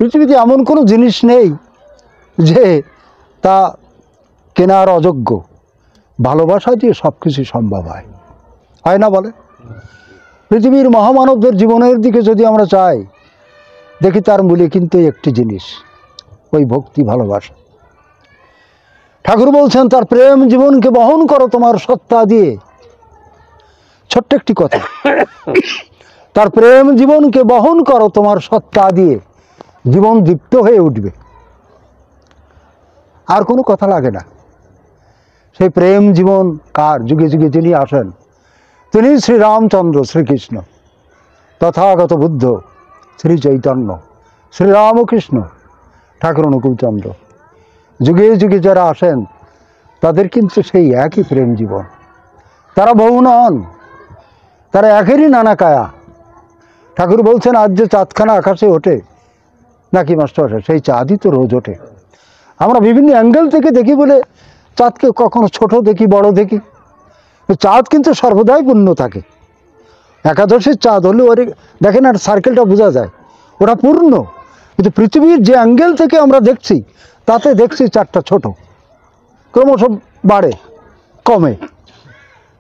পৃথিবীতে এমন কোনো জিনিস নেই যে তা কেনার অযোগ্য। ভালোবাসা দিয়ে সব কিছু সম্ভব হয় না বলে? পৃথিবীর মহামানবদের জীবনের দিকে যদি আমরা চাই, দেখি তার মূলে কিন্তু একটি জিনিস, ওই ভক্তি, ভালোবাসা। ঠাকুর বলছেন তার প্রেম জীবনকে বহন করো তোমার সত্তা দিয়ে। ছোট্ট একটি কথা, তার প্রেম জীবনকে বহন করো তোমার সত্তা দিয়ে, জীবন দীপ্ত হয়ে উঠবে। আর কোনো কথা লাগে না। সেই প্রেম জীবন কার? যুগে যুগে যিনি আসেন, তিনি শ্রীরামচন্দ্র, শ্রীকৃষ্ণ, তথাগত বুদ্ধ, শ্রী চৈতন্য, শ্রীরামকৃষ্ণ, ঠাকুর অনুকূলচন্দ্র। যুগে যুগে যারা আসেন তাদের কিন্তু সেই একই প্রেম জীবন। তারা বহু নন, তারা একেরই নানা কায়া। ঠাকুর বলছেন আজ যে চাঁদখানা আকাশে ওঠে নাকি মাস্টার, সেই চাঁদই তো রোজ ওঠে। আমরা বিভিন্ন অ্যাঙ্গেল থেকে দেখি বলে চাঁদকে কখনো ছোট দেখি, বড় দেখি। চাঁদ কিন্তু সর্বদাই পূর্ণ থাকে। একাদশীর চাঁদ হলে ওর দেখেন আর সার্কেলটা বোঝা যায়, ওটা পূর্ণ। কিন্তু পৃথিবীর যে অ্যাঙ্গেল থেকে আমরা দেখছি তাতে দেখছি চাঁদটা ছোট, ক্রমশ বাড়ে কমে।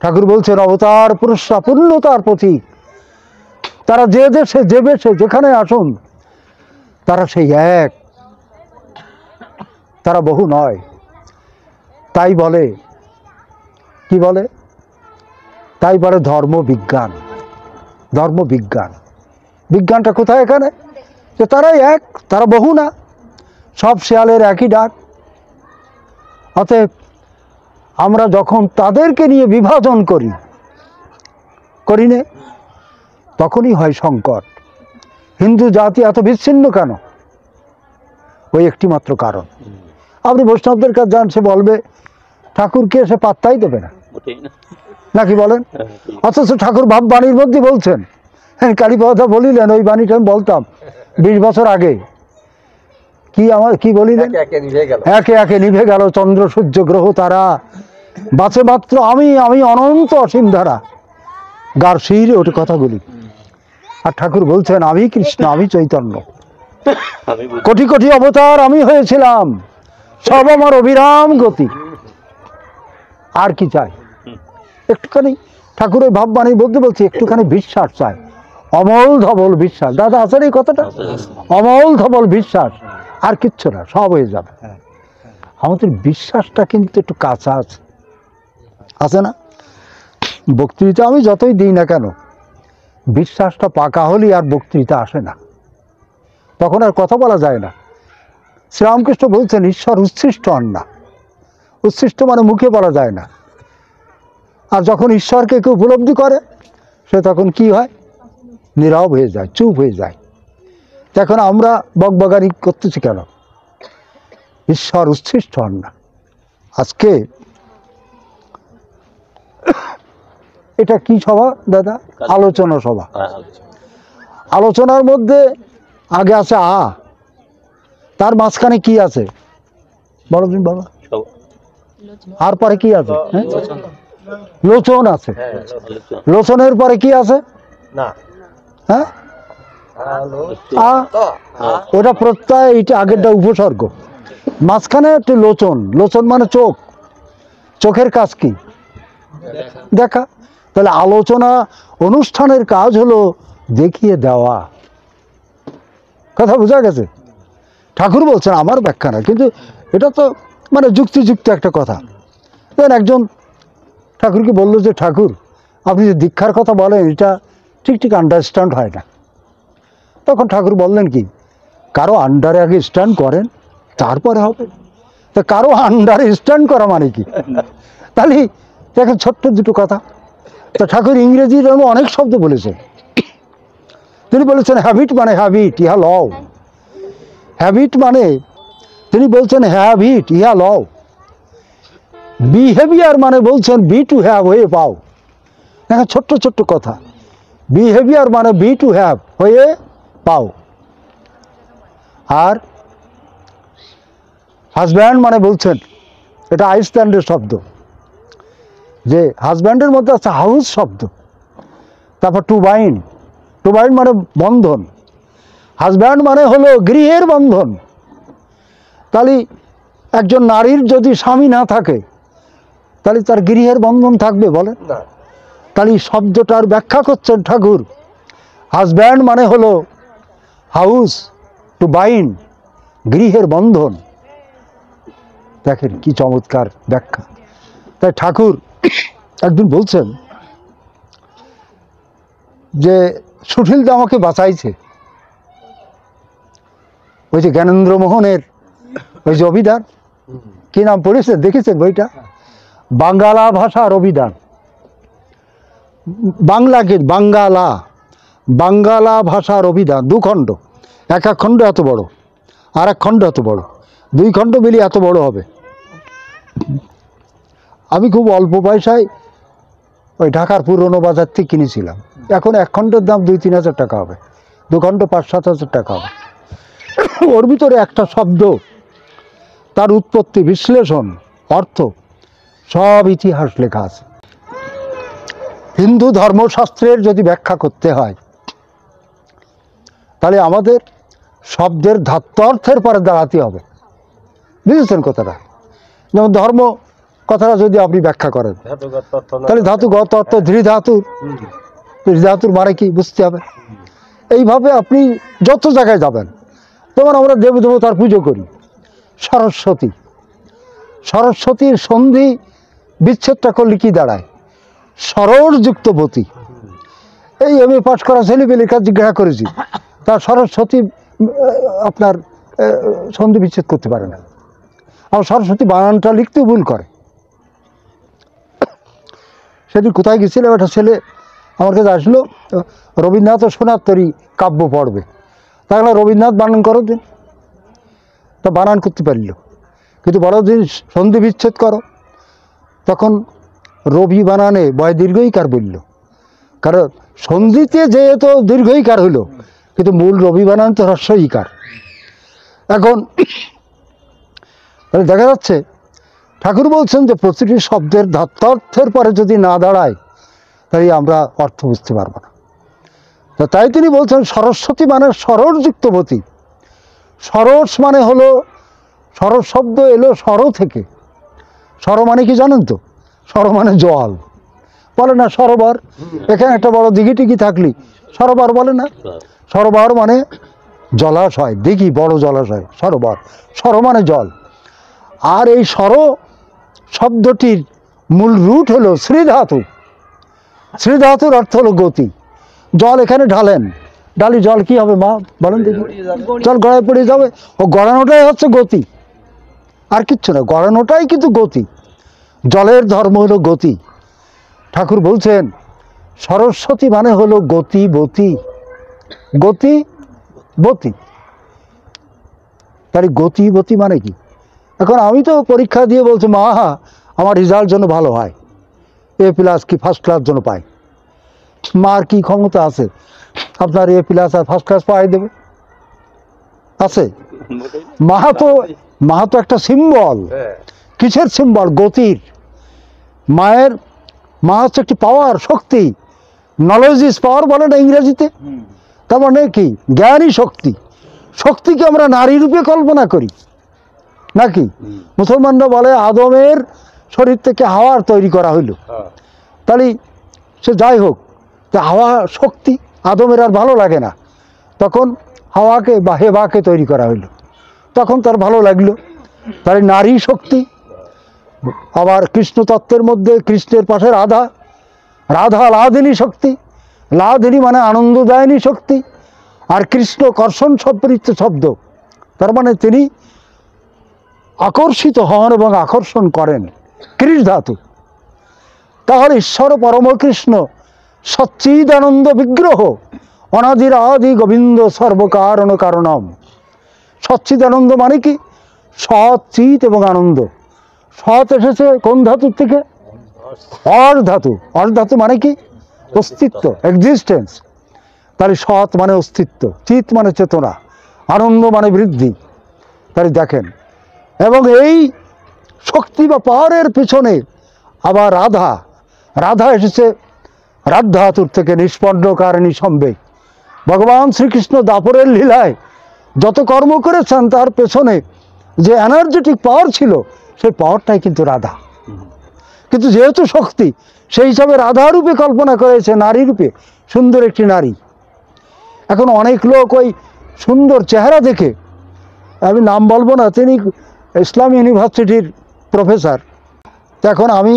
ঠাকুর বলছেন অবতার পুরুষরা পূর্ণতার প্রতীক। তারা যে দেশে যে বেশে যেখানে আসুন তারা সেই এক, তারা বহু নয়। তাই বলে, কি বলে? তাই বলে ধর্মবিজ্ঞান। ধর্মবিজ্ঞান, বিজ্ঞানটা কোথায় এখানে? যে তারাই এক, তারা বহু না, সব শেয়ালের একই ডাক। অতএব আমরা যখন তাদেরকে নিয়ে বিভাজন করি না, তখনই হয় সংকট। হিন্দু জাতি এত বিচ্ছিন্ন কেন? ওই একটি মাত্র কারণ। আপনি বৈষ্ণবদের কাছে যান, সে বলবে ঠাকুরকে সে পাত্তাই দেবে না, নাকি বলেন? অথচ ঠাকুর ভাব বাণীর মধ্যে বলছেন, হ্যাঁ কালীপদা বলিলেন, ওই বাণীটা আমি বলতাম 20 বছর আগে। কি বলিলেন? একে একে নিভে গেল চন্দ্র সূর্য গ্রহ তারা, বাঁচে মাত্র আমি অনন্ত অসীম ধারা। গার শিরে ওটা কথাগুলি। আর ঠাকুর বলছেন আমি কৃষ্ণ, আমি চৈতন্য, কোটি কোটি অবতার আমি হয়েছিলাম, সব আমার অবিরাম গতি। আর কি চাই? একটুখানি ঠাকুর ওই ভাববাণী বলতে বলছি, একটুখানি বিশ্বাস চাই, অমল ধবল বিশ্বাস। দাদা আছেন এই কথাটা? অমল ধবল বিশ্বাস, আর কিচ্ছু না, সব হয়ে যাবে। আমাদের বিশ্বাসটা কিন্তু একটু কাঁচা আছে না? বক্তৃতা আমি যতই দিই না কেন, বিশ্বাসটা পাকা হলেই আর বক্তৃতা আসে না, তখন আর কথা বলা যায় না। শ্রীরামকৃষ্ণ বলছেন ঈশ্বর উচ্ছিষ্ট হন না। উচ্ছিষ্ট মানে মুখে বলা যায় না। আর যখন ঈশ্বরকে কেউ উপলব্ধি করে সে তখন কি হয়? নীরব হয়ে যায়, চুপ হয়ে যায়। এখন আমরা বকবকানি করতেছি কেন? ঈশ্বর উচ্ছিষ্ট হন না। আজকে এটা কি সভা দাদা? আলোচনা সভা। আলোচনার মধ্যে আগে আছে তার মাঝখানে কি আছে বড়দিন বাবা? আর পরে কি আছে? লোচন আছে। লোচনের পরে কি আছে? হ্যাঁ, ওটা প্রত্যয়, এইটা আগেরটা উপসর্গ, মাঝখানে একটি লোচন। লোচন মানে চোখ। চোখের কাজ কি? দেখা। তাহলে আলোচনা অনুষ্ঠানের কাজ হলো দেখিয়ে দেওয়া। কথা বোঝা গেছে? ঠাকুর বলছেন, আমার ব্যাখ্যা না, কিন্তু এটা তো মানে যুক্তিযুক্ত একটা কথা। একজন ঠাকুরকে বললো যে ঠাকুর আপনি যে দীক্ষার কথা বলেন এটা ঠিক আন্ডারস্ট্যান্ড হয় না। তখন ঠাকুর বললেন কি, কারো আন্ডারে আগে স্ট্যান্ড করেন তারপরে হবে। তো কারো আন্ডারে স্ট্যান্ড করা মানে কি? তাহলে দেখেন ছোট্ট দুটো কথা। তো ঠাকুর ইংরেজির অনেক শব্দ বলেছেন। তিনি বলেছেন হ্যাবিট মানে হ্যাবিট, ইহা লও। হ্যাবিট মানে তিনি বলছেন হ্যাবিট, ইহা লও। বিহেভিয়ার মানে বলছেন বি টু হ্যাভ, হয়ে পাও। দেখেন ছোট্ট ছোট্ট কথা। বিহেভিয়ার মানে বি টু হ্যাভ, হয়ে পাও। আর হাজব্যান্ড মানে বলছেন, এটা আইসল্যান্ডের শব্দ, যে হাজব্যান্ডের মধ্যে আছে হাউস শব্দ। তারপর টু বাইন্ড, টু বাইন্ড মানে বন্ধন। হাজব্যান্ড মানে হলো গৃহের বন্ধন। তাহলে একজন নারীর যদি স্বামী না থাকে তাহলে তার গৃহের বন্ধন থাকবে বলেন? তাহলে শব্দটার ব্যাখ্যা করছেন ঠাকুর, হাজব্যান্ড মানে হলো হাউস টু বাইন্ড, গৃহের বন্ধন। দেখেন কি চমৎকার ব্যাখ্যা। তাই ঠাকুর একদিন বলছেন যে সুশীলদা আমাকে বাঁচাইছে। ওই যে জ্ঞানেন্দ্র মোহনের ওই যে অভিধান, কি নাম পড়েছেন দেখেছেন বইটা? বাঙ্গালা ভাষার অভিধান, বাংলাকে বাঙ্গালা ভাষার অভিধান, 2 খণ্ড, এক খণ্ড এত বড়, আর এক খণ্ড এত বড়, 2 খণ্ড মিলিয়ে এত বড় হবে। আমি খুব অল্প পয়সায় ওই ঢাকার পুরনো বাজার থেকে কিনেছিলাম। এখন 1 খণ্ডের দাম 2-3 হাজার টাকা হবে, 2 খণ্ড 5-7 হাজার টাকা হবে। ওর ভিতরে একটা শব্দ, তার উৎপত্তি, বিশ্লেষণ, অর্থ সব ইতিহাস লেখা আছে। হিন্দু ধর্মশাস্ত্রের যদি ব্যাখ্যা করতে হয় তাহলে আমাদের শব্দের ধাত্বার্থের পরে দাঁড়াতে হবে। বুঝেছেন কথাটা? যেমন ধর্ম কথাটা যদি আপনি ব্যাখ্যা করেন তাহলে ধাতুগত অর্থ ধাতুর মানে কি বুঝতে হবে। এইভাবে আপনি যত জায়গায় যাবেন, যেমন আমরা দেব দেবতার পুজো করি, সরস্বতীর সন্ধি বিচ্ছেদটা করলে কি দাঁড়ায়? সরলযুক্ত বতী। এই এমএ পাস করা ছেলেপেলের কাছে জিজ্ঞাসা করেছি, তার সরস্বতী আপনার সন্ধি বিচ্ছেদ করতে পারে না। আর সরস্বতী বানানটা লিখতেও ভুল করে। সেদিন কোথায় গেছিলাম, একটা ছেলে আমার কাছে আসলো, রবীন্দ্রনাথ ও সোনার কাব্য পড়বে, তাহলে রবীন্দ্রনাথ বানান করো দিন, তা বানান করতে পারল, কিন্তু বড় দিন সন্ধি বিচ্ছেদ করো, তখন রবি বানানে বয় দীর্ঘইকার বলল, কারণ সন্ধিতে যেহেতু দীর্ঘইকার হইল, কিন্তু মূল রবি বানান তো হ্রস্বইকার। এখন তাহলে দেখা যাচ্ছে ঠাকুর বলছেন যে প্রতিটি শব্দের ধাত্বার্থের পরে যদি না দাঁড়ায় তাই আমরা অর্থ বুঝতে পারবো না। তো তাই তিনি বলছেন সরস্বতী মানে সরলযুক্তবতী। সরস মানে হলো, সরস শব্দ এলো সর থেকে। সর মানে কি জানেন তো? সর মানে জল, বলে না সরোবর? এখানে একটা বড় দিঘি টিঘি থাকলি সরোবর বলে না? সরোবর মানে জলাশয়, দিঘি বড় জলাশয়, সরোবর। সর মানে জল। আর এই সর শব্দটির মূল রুট হলো শ্রীধাতু। শ্রীধাতুর অর্থ হলো গতি। জল এখানে ঢালেন, ডালি জল কি হবে মা বলেন দেখি? জল গড়ায় পড়ে যাবে। ও গড়ানোটাই হচ্ছে গতি, আর কিচ্ছু না, গড়ানোটাই কিন্তু গতি। জলের ধর্ম হলো গতি। ঠাকুর বলছেন সরস্বতী মানে হলো গতিবতী, গতিবতী। তার গতিবতী মানে কি? এখন আমি তো পরীক্ষা দিয়ে বলছি মা আমার রেজাল্ট যেন ভালো হয়, A+ কি ফার্স্ট ক্লাস যেন পাই। মার কি ক্ষমতা আছে আপনার A+ আর ফার্স্ট ক্লাস পাই দেবে? আছে? মা তো একটা সিম্বল। কিসের সিম্বল? গতির। মা হচ্ছে একটি পাওয়ার, শক্তি। নলেজ ইজ পাওয়ার বলে না ইংরেজিতে? তার মানে কি? জ্ঞানই শক্তি। শক্তিকে আমরা নারী রূপে কল্পনা করি নাকি? মুসলমানরা বলে আদমের শরীর থেকে হাওয়ার তৈরি করা হইল। তাহলে সে যাই হোক, তা হাওয়া শক্তি, আদমের আর ভালো লাগে না, তখন হাওয়াকে বা হেবাকে তৈরি করা হইল, তখন তার ভালো লাগলো। তাহলে নারী শক্তি। আবার কৃষ্ণ তত্ত্বের মধ্যে কৃষ্ণের পাশে রাধা, লাদিনী শক্তি। লাদিনী মানে আনন্দদায়িনী শক্তি। আর কৃষ্ণ কর্ষণ সম্পৃক্ত শব্দ, তার মানে তিনি আকর্ষিত হন এবং আকর্ষণ করেন, কৃষ ধাতু। তাহলে ঈশ্বর পরম কৃষ্ণ সচ্চিদানন্দ বিগ্রহ, অনাদির আদি গোবিন্দ সর্বকারণ কারণম। সচ্চিদানন্দ মানে কি? সৎ, চিত এবং আনন্দ। সৎ এসেছে কোন ধাতুর থেকে? অর ধাতু। অর ধাতু মানে কি? অস্তিত্ব, এক্সিস্টেন্স। তাহলে সৎ মানে অস্তিত্ব, চিত মানে চেতনা, আনন্দ মানে বৃদ্ধি। তাহলে দেখেন, এবং এই শক্তি বা পাওয়ারের পিছনে আবার রাধা এসেছে রাধ ধাতুর থেকে, নিষ্পন্ন কারণী সম্বেগ। ভগবান শ্রীকৃষ্ণ দাপরের লীলায় যত কর্ম করেছেন তার পেছনে যে এনার্জেটিক পাওয়ার ছিল সেই পাওয়ারটাই কিন্তু রাধা। কিন্তু যেহেতু শক্তি, সেই হিসাবে রাধা রূপে কল্পনা করেছে, নারী রূপে, সুন্দর একটি নারী। এখন অনেক লোক ওই সুন্দর চেহারা দেখে, আমি নাম বলবো না, তিনি ইসলাম ইউনিভার্সিটির প্রফেসর। এখন আমি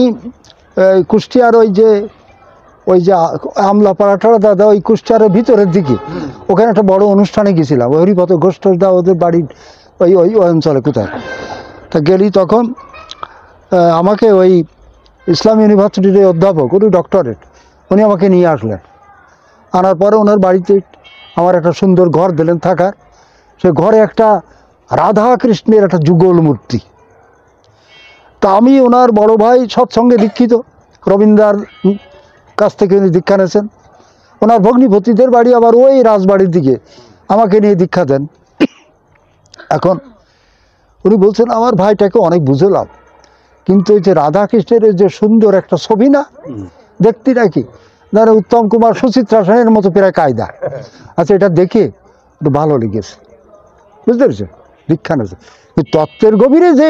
কুষ্টিয়ার ওই যে আমলাপাড়াটা দাদা, ওই কুষ্টিয়ারের ভিতরের দিকে, ওখানে একটা বড় অনুষ্ঠানে গেছিলাম। ওই হরিপদ ঘোষদা ওদের বাড়ির ওই ওই অঞ্চলে কোথায়, তা গেলি তখন আমাকে ওই ইসলাম ইউনিভার্সিটির অধ্যাপক, উনি ডক্টরেট, উনি আমাকে নিয়ে আসলেন। আনার পরে ওনার বাড়িতে আমার একটা সুন্দর ঘর দিলেন থাকার। সে ঘরে একটা রাধা কৃষ্ণের একটা যুগল মূর্তি। তা আমি ওনার বড় ভাই, সৎসঙ্গে দীক্ষিত, রবীন্দ্রার কাছ থেকে উনি দীক্ষা নিয়েছেন। ওনার ভগ্নিপতিদের বাড়ি আবার ওই রাজবাড়ির দিকে, আমাকে নিয়ে দীক্ষা দেন। এখন উনি বলছেন আমার ভাইটাকে অনেক বুঝলাম, কিন্তু এই যে রাধাকৃষ্ণের যে সুন্দর একটা ছবি না দেখতে নাকি, ধরো উত্তম কুমার সুচিত্রা সেনের মতো প্রায় কায়দা। আচ্ছা, এটা দেখে একটু ভালো লেগেছে, বুঝতে পেরেছেন, দীক্ষা নিয়েছে। কিন্তু তত্ত্বের গভীরে যে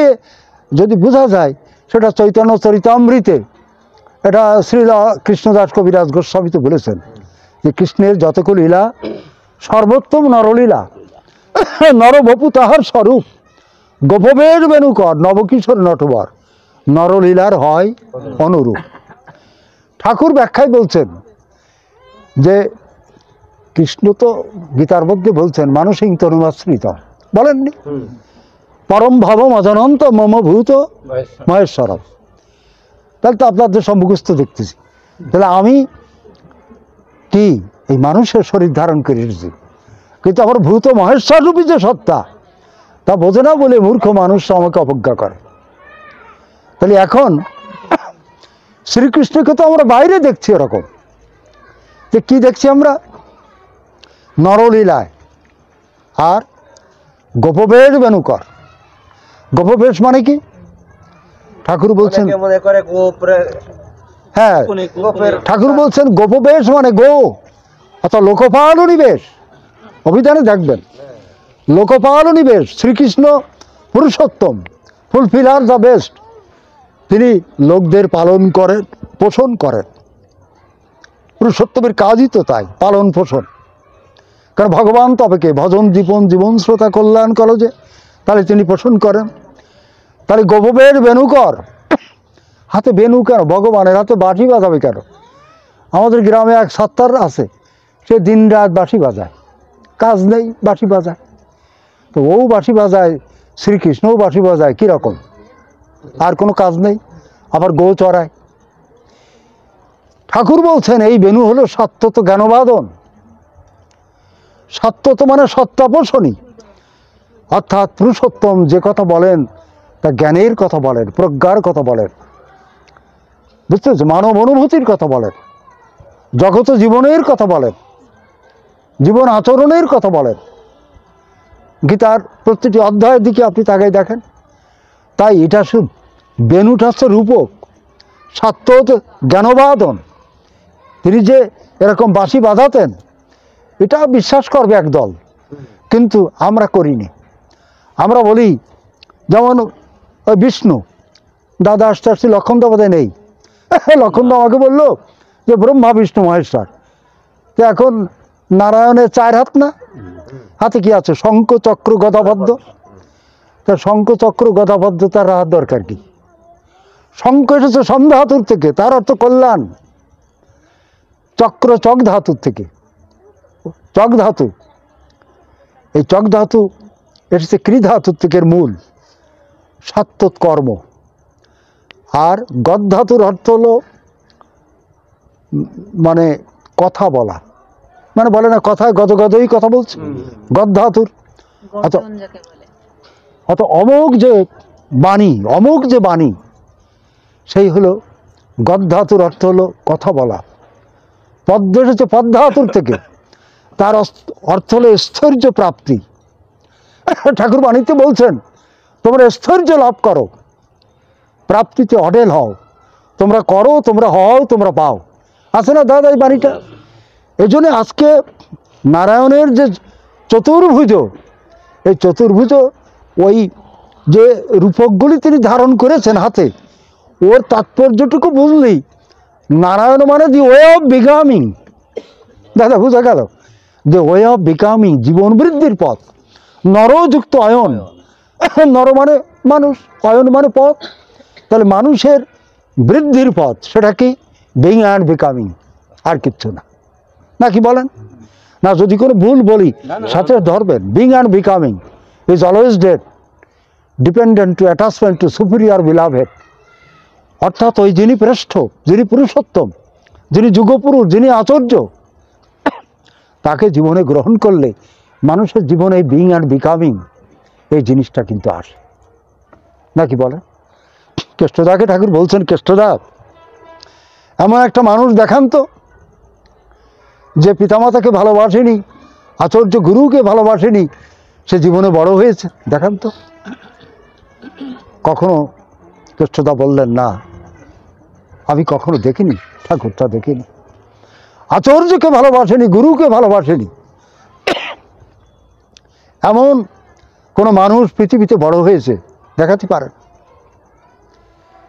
যদি বোঝা যায়, সেটা চৈতন্য চরিতামৃতে, এটা শ্রীলা কৃষ্ণদাস কবিরাজ গোস্বামী তো বলেছেন যে কৃষ্ণের যতক লীলা সর্বোত্তম নরলীলা, নরবপু তাহার স্বরূপ, গোপবের বেণুকর নবকিশোর নটবর, নরলীলার হয় অনুরূপ। ঠাকুর ব্যাখ্যায় বলছেন যে কৃষ্ণ তো গীতার মধ্যে বলছেন মানসিং তনুমাশ্রিত, বলেননি, পরম ভাবম অজনন্ত মম ভূত মহেশ্বরম। তাহলে তো আপনাদের সব মুখস্থ দেখতেছি। তাহলে আমি কি এই মানুষের শরীর ধারণ করে এসেছি, কিন্তু আমার ভূত মহেশ্বর রূপী যে সত্তা তা বোঝে না বলে মূর্খ মানুষ আমাকে অবজ্ঞা করে। তাহলে এখন শ্রীকৃষ্ণকে তো আমরা বাইরে দেখছি এরকম, যে কি দেখছি আমরা, নরলীলায় আর গোপবেশ বেণুকর। গোপবেশ মানে কি? ঠাকুর বলছেন, হ্যাঁ, ঠাকুর বলছেন গোপবেশ মানে গো, অর্থাৎ লোকপাল নিবেশ। অভিধানে দেখবেন লোকপাল নিবেশ। শ্রীকৃষ্ণ পুরুষোত্তম, ফুলফিলার দ্য বেস্ট, তিনি লোকদের পালন করেন, পোষণ করেন। পুরুষোত্তমের কাজই তো তাই, পালন পোষণ। কারণ ভগবান তবেকে ভজন দীপন জীবন শ্রোতা কল্যাণ কলজে, তাহলে তিনি পোষণ করেন। তাহলে গোপবের বেণুকর, হাতে বেণু কেন? ভগবানের হাতে বাঁশি বাজাবে কেন? আমাদের গ্রামে এক সত্তার আছে, সে দিন রাত বাঁশি বাজায়, কাজ নেই, বাঁশি বাজায়। তো ও বাঁশি বাজায়, শ্রীকৃষ্ণও বাঁশি বাজায়, কীরকম? আর কোনো কাজ নেই, আবার গো চড়ায়। ঠাকুর বলছেন এই বেণু হলো সত্যত জ্ঞানবাদন। সত্যত মানে সত্তাপোষণী, অর্থাৎ পুরুষোত্তম যে কথা বলেন তা জ্ঞানের কথা বলেন, প্রজ্ঞার কথা বলেন, বুঝতে পারছো, মানব অনুভূতির কথা বলেন, জগত জীবনের কথা বলেন, জীবন আচরণের কথা বলেন। গীতার প্রতিটি অধ্যায়ের দিকে আপনি তাকাই দেখেন। তাই এটা শুধু বেণুটা হচ্ছে রূপক, সত্যত জ্ঞানবাদন। তিনি যে এরকম বাঁশি বাজাতেন এটা বিশ্বাস করবে একদল, কিন্তু আমরা করিনি। আমরা বলি যেমন ওই বিষ্ণু দাদা আসতে আসতে লক্ষণদা বোধহয় নেই, লক্ষণদা আমাকে বললো যে ব্রহ্মা বিষ্ণু মহেশ্বর। তো এখন নারায়ণের 4 হাত না, হাতে কি আছে? শঙ্খ চক্র গদাপদ্ম। তা শঙ্খ চক্র গদাপদ্ম তার হাত দরকার কি? শঙ্খ এসেছে সম ধাতুর থেকে, তার অর্থ কল্যাণ। চক্র চক ধাতুর থেকে, চক ধাতু, এই চক ধাতু এসেছে ক্রি ধাতুর থেকে, মূল সাত্তত কর্ম। আর গদ ধাতুর অর্থ হলো মানে কথা বলা, মানে বলে না কথায় গদ গদই কথা বলছে, গদ ধাতুর। অত অমোঘ যে বাণী, অমোঘ যে বাণী, সেই হলো গদ ধাতুর অর্থ হলো কথা বলা। পদ্ম এসেছে পদ ধাতুর থেকে, তার অর্থ হলো স্থৈর্য প্রাপ্তি। ঠাকুর বাণীতে বলছেন তোমরা স্থৈর্য লাভ করো, প্রাপ্তিতে অডেল হও, তোমরা করো, তোমরা হও, তোমরা পাও। আছে না দাদা এই বাণীটা? এই জন্য আজকে নারায়ণের যে চতুর্ভুজ, এই চতুর্ভুজ ওই যে রূপকগুলি তিনি ধারণ করেছেন হাতে, ওর তাৎপর্যটুকু বুঝলেই নারায়ণ মানে দি ওয়ে অফ বিকামিং। দাদা বুঝা গেল? যে ওয়ে অফ বিকামিং, জীবন বৃদ্ধির পথ। নরযুক্ত অয়ন, নর মানে মানুষ, অয়ন মানে পথ। তাহলে মানুষের বৃদ্ধির পথ সেটা কি? বিং অ্যান্ড বিকামিং, আর কিচ্ছু না। না কি বলেন? না যদি কোনো ভুল বলি সাথে ধরবেন। Being and becoming is always dead, dependent to attachment to superior beloved. অর্থাৎ ওই যিনি শ্রেষ্ঠ, যিনি পুরুষোত্তম, যিনি যুগপুরুষ, যিনি আচার্য, তাকে জীবনে গ্রহণ করলে মানুষের জীবনে এই বিং অ্যান্ড বিকামিং এই জিনিসটা কিন্তু আসে। নাকি বলেন? কেষ্টদাকে ঠাকুর বলছেন, কেষ্টদা এমন একটা মানুষ দেখান তো যে পিতামাতাকে ভালোবাসেনি, আচার্য গুরুকে ভালোবাসেনি, সে জীবনে বড় হয়েছে, দেখান তো। কখনো কেষ্টদা বললেন না, আমি কখনো দেখিনি, ঠাকুরটা দেখিনি। আচার্যকে ভালোবাসেনি, গুরুকে ভালোবাসেনি, এমন কোনো মানুষ পৃথিবীতে বড় হয়েছে দেখাতে পারেন?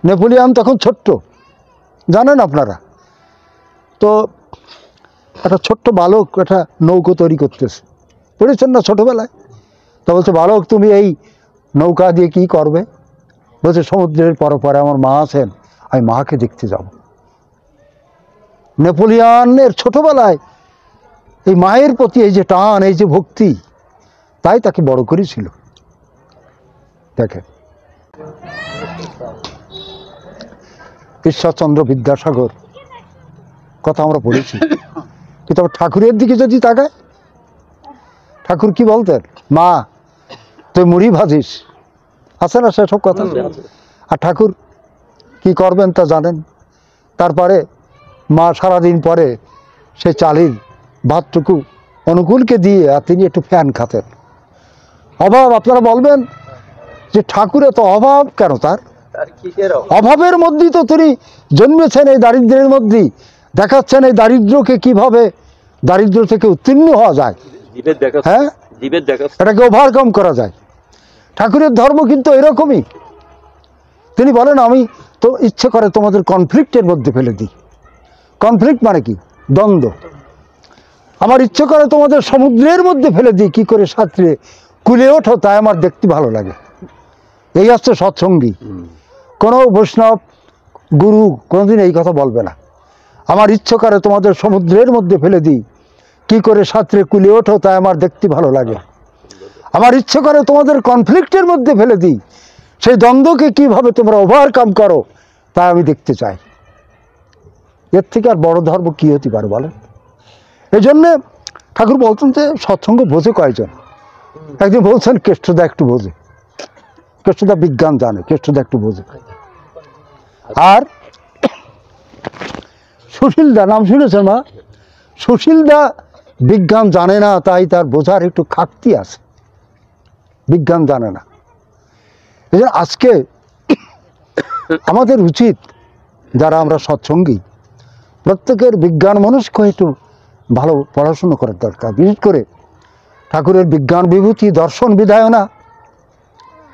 নেপোলিয়ান তখন ছোট্ট, জানেন আপনারা তো, একটা ছোট্ট বালক একটা নৌকো তৈরি করতেছে, পড়েছেন না ছোটবেলায়? তো বলছে, বালক তুমি এই নৌকা দিয়ে কি করবে? বলছে, সমুদ্রের পরে আমার মা আছেন, আমি মাকে দেখতে যাব। নেপোলিয়ানের ছোটবেলায় এই মায়ের প্রতি এই যে টান, এই যে ভক্তি, তাই তাকে বড় করেছিল। দেখেন, ঈশ্বরচন্দ্র বিদ্যাসাগর কথা আমরা পড়েছি, কিন্তু ঠাকুরের দিকে যদি তাকায়, ঠাকুর কি বলতেন? মা তুই মুড়ি ভাজিস, আছে না সেসব কথা? আর ঠাকুর কি করবেন তা জানেন? তারপরে মা সারাদিন পরে সে চালের ভাতটুকু অনুকূলকে দিয়ে আর তিনি একটু ফ্যান খাতেন। অভাব, আপনারা বলবেন যে ঠাকুর এত অভাব কেন? তার অভাবের মধ্যেই তো তিনি জন্মেছেন, এই দারিদ্র্যের মধ্যেই দেখাচ্ছেন এই দারিদ্র্যকে কিভাবে দারিদ্র্য থেকে উত্তীর্ণ হওয়া যায়, হ্যাঁ, এটাকে ওভারকাম করা যায়। ঠাকুরের ধর্ম কিন্তু এরকমই। তিনি বলেন, আমি তো ইচ্ছে করে তোমাদের কনফ্লিক্টের মধ্যে ফেলে দিই। কনফ্লিক্ট মানে কি? দ্বন্দ্ব। আমার ইচ্ছে করে তোমাদের সমুদ্রের মধ্যে ফেলে দিই, কি করে সাঁতরে কুলে ওঠো তাই আমার দেখতে ভালো লাগে। এই হচ্ছে সৎসঙ্গী। কোনো বৈষ্ণব গুরু কোনোদিন এই কথা বলবে না। আমার ইচ্ছে করে তোমাদের সমুদ্রের মধ্যে ফেলে দিই, কি করে সাঁতরে কুলে ওঠো তাই আমার দেখতে ভালো লাগে। আমার ইচ্ছে করে তোমাদের কনফ্লিক্টের মধ্যে ফেলে দিই, সেই দ্বন্দ্বকে কিভাবে তোমরা ওভারকাম করো তাই আমি দেখতে চাই। এর থেকে আর বড় ধর্ম কি হতে পারে বলেন? এই জন্যে ঠাকুর বলতেন যে সৎসঙ্গ বোঝে কয়জন? একদিন বলছেন, কেষ্টদা একটু বোঝে, কেষ্টদা বিজ্ঞান জানে, কেষ্টদা একটু বোঝে। আর সুশীলদা, নাম শুনেছেন মা? সুশীলদা বিজ্ঞান জানে না, তাই তার বোঝার একটু ঘাটতি আছে, বিজ্ঞান জানে না। এই জন্য আজকে আমাদের উচিত, যারা আমরা সৎসঙ্গী, প্রত্যেকের বিজ্ঞান মনস্ক একটু ভালো পড়াশুনো করার দরকার। বিশেষ করে ঠাকুরের বিজ্ঞান বিভূতি, দর্শন বিধায়না,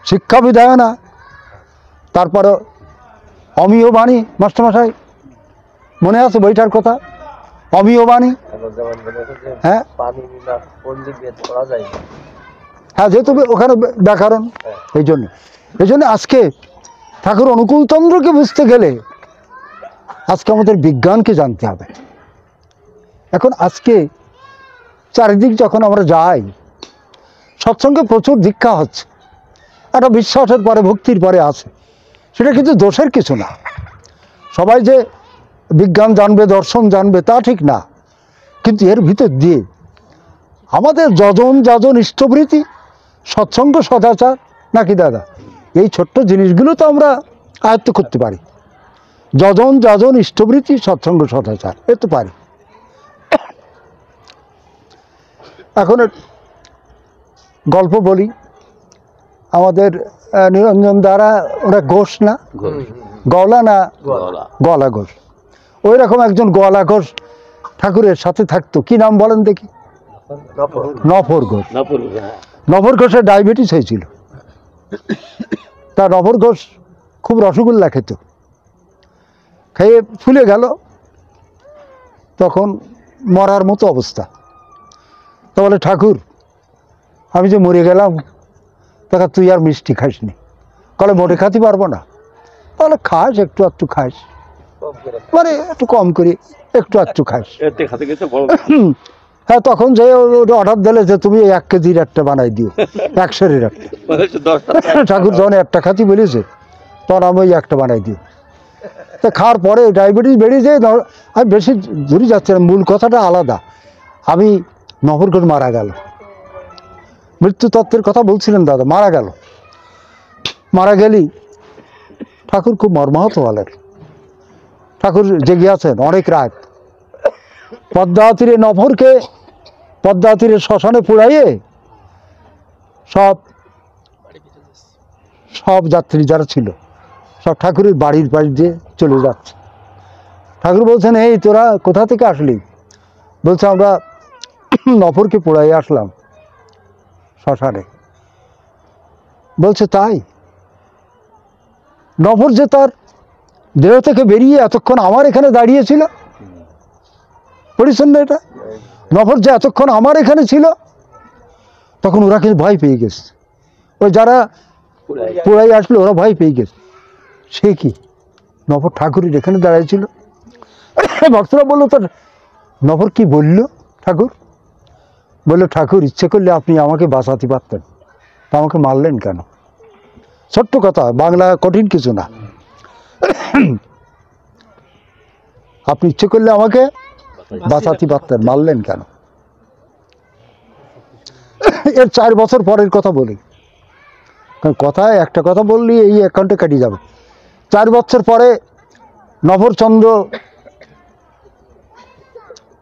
শিক্ষা বিধায়না, তারপরে অমিয় বাণী। মাস্টারমশাই মনে আছে বইটার কথা? অমিয় বাণী। হ্যাঁ হ্যাঁ, যেহেতু ওখানে ব্যাকরণ। এই জন্য আজকে ঠাকুর অনুকূলচন্দ্রকে বুঝতে গেলে আজকে আমাদের বিজ্ঞানকে জানতে হবে। এখন আজকে চারিদিক যখন আমরা যাই, সৎসঙ্গে প্রচুর দীক্ষা হচ্ছে, একটা বিশ্বাসের পরে ভক্তির পরে আছে, সেটা কিন্তু দোষের কিছু না। সবাই যে বিজ্ঞান জানবে, দর্শন জানবে তা ঠিক না, কিন্তু এর ভিতর দিয়ে আমাদের যজন যাজন ইষ্টবৃত্তি, সৎসঙ্গ, সদাচার, নাকি দাদা, এই ছোট্ট জিনিসগুলো তো আমরা আয়ত্ত করতে পারি। যজন যাজন ইষ্টবৃত্তি, সৎসঙ্গ, সদাচার, এ তো পারি। এখন গল্প বলি। আমাদের নিরঞ্জন দ্বারা, ওরা ঘোষ না, গলা না, গলা ঘোষ, ওই রকম একজন গলা ঘোষ ঠাকুরের সাথে থাকতো। কি নাম বলেন দেখি? নফর ঘোষ। নফর ঘোষের ডায়াবেটিস হয়েছিল। তা নফর ঘোষ খুব রসগোল্লা খেত, খেয়ে ফুলে গেল, তখন মরার মতো অবস্থা। তা বলে, ঠাকুর আমি যে মরে গেলাম, দেখা তুই আর মিষ্টি খাসনি। কলে মোটে খাতে পারবো না। তাহলে খাস, একটু একটু খাস, মানে একটু কম করি, একটু একটু খাস। হ্যাঁ, তখন যে অর্ডার দিলে যে তুমি 1 কেজির একটা বানাই দিও, 100-এর একটা। ঠাকুর যখন একটা খাতি বলেছে, তখন আমি ওই একটা বানাই দিই। তা খাওয়ার পরে ডায়াবেটিস বেড়ে যায়। আমি বেশি দূরে যাচ্ছি না, মূল কথাটা আলাদা। আমি নফর ঘোষ মারা গেল, মৃত্যু তত্ত্বের কথা বলছিলেন দাদা, মারা গেল। মারা গেলি ঠাকুর খুব মর্মাহত হলেন। ঠাকুর জেগে আছেন অনেক রাত, পদ্মা তীরে নফরকে পদ্মা তীরে শ্মশানে পুড়াইয়ে সব সব যাত্রী যারা ছিল সব ঠাকুরের বাড়ির পাশ দিয়ে চলে যাচ্ছে। ঠাকুর বলছেন, এই তোরা কোথা থেকে আসলি? বলছে, আমরা নফরকে পোড়াইয়ে আসলাম শ্মশানে। বলছে, তাই? নফর যে তার দেহ থেকে বেরিয়ে এতক্ষণ আমার এখানে দাঁড়িয়েছিল, পরিচ্ছন্ন এটা, নফর যে এতক্ষণ আমার এখানে ছিল, তখন ওরা কিন্তু ভয় পেয়ে গেছে। ওই যারা পোড়াই আসলো ওরা ভয় পেয়ে গেছে। সে কি, নফর ঠাকুরের এখানে দাঁড়াইছিল? ভক্তরা বললো, তো নফর কি বলল? ঠাকুর বললো, ঠাকুর ইচ্ছে করলে আপনি আমাকে বাঁচাতে পারতেন, তা আমাকে মারলেন কেন? ছোট্ট কথা, বাংলা কঠিন কিছু না। আপনি ইচ্ছে করলে আমাকে বাঁচাতে পারতেন, মারলেন কেন? এর 4 বছর পরের কথা বলি, কারণ কথায় একটা কথা বললি এই অ্যাকাউন্টে কেটে যাবে। 4 বছর পরে নফরচন্দ্র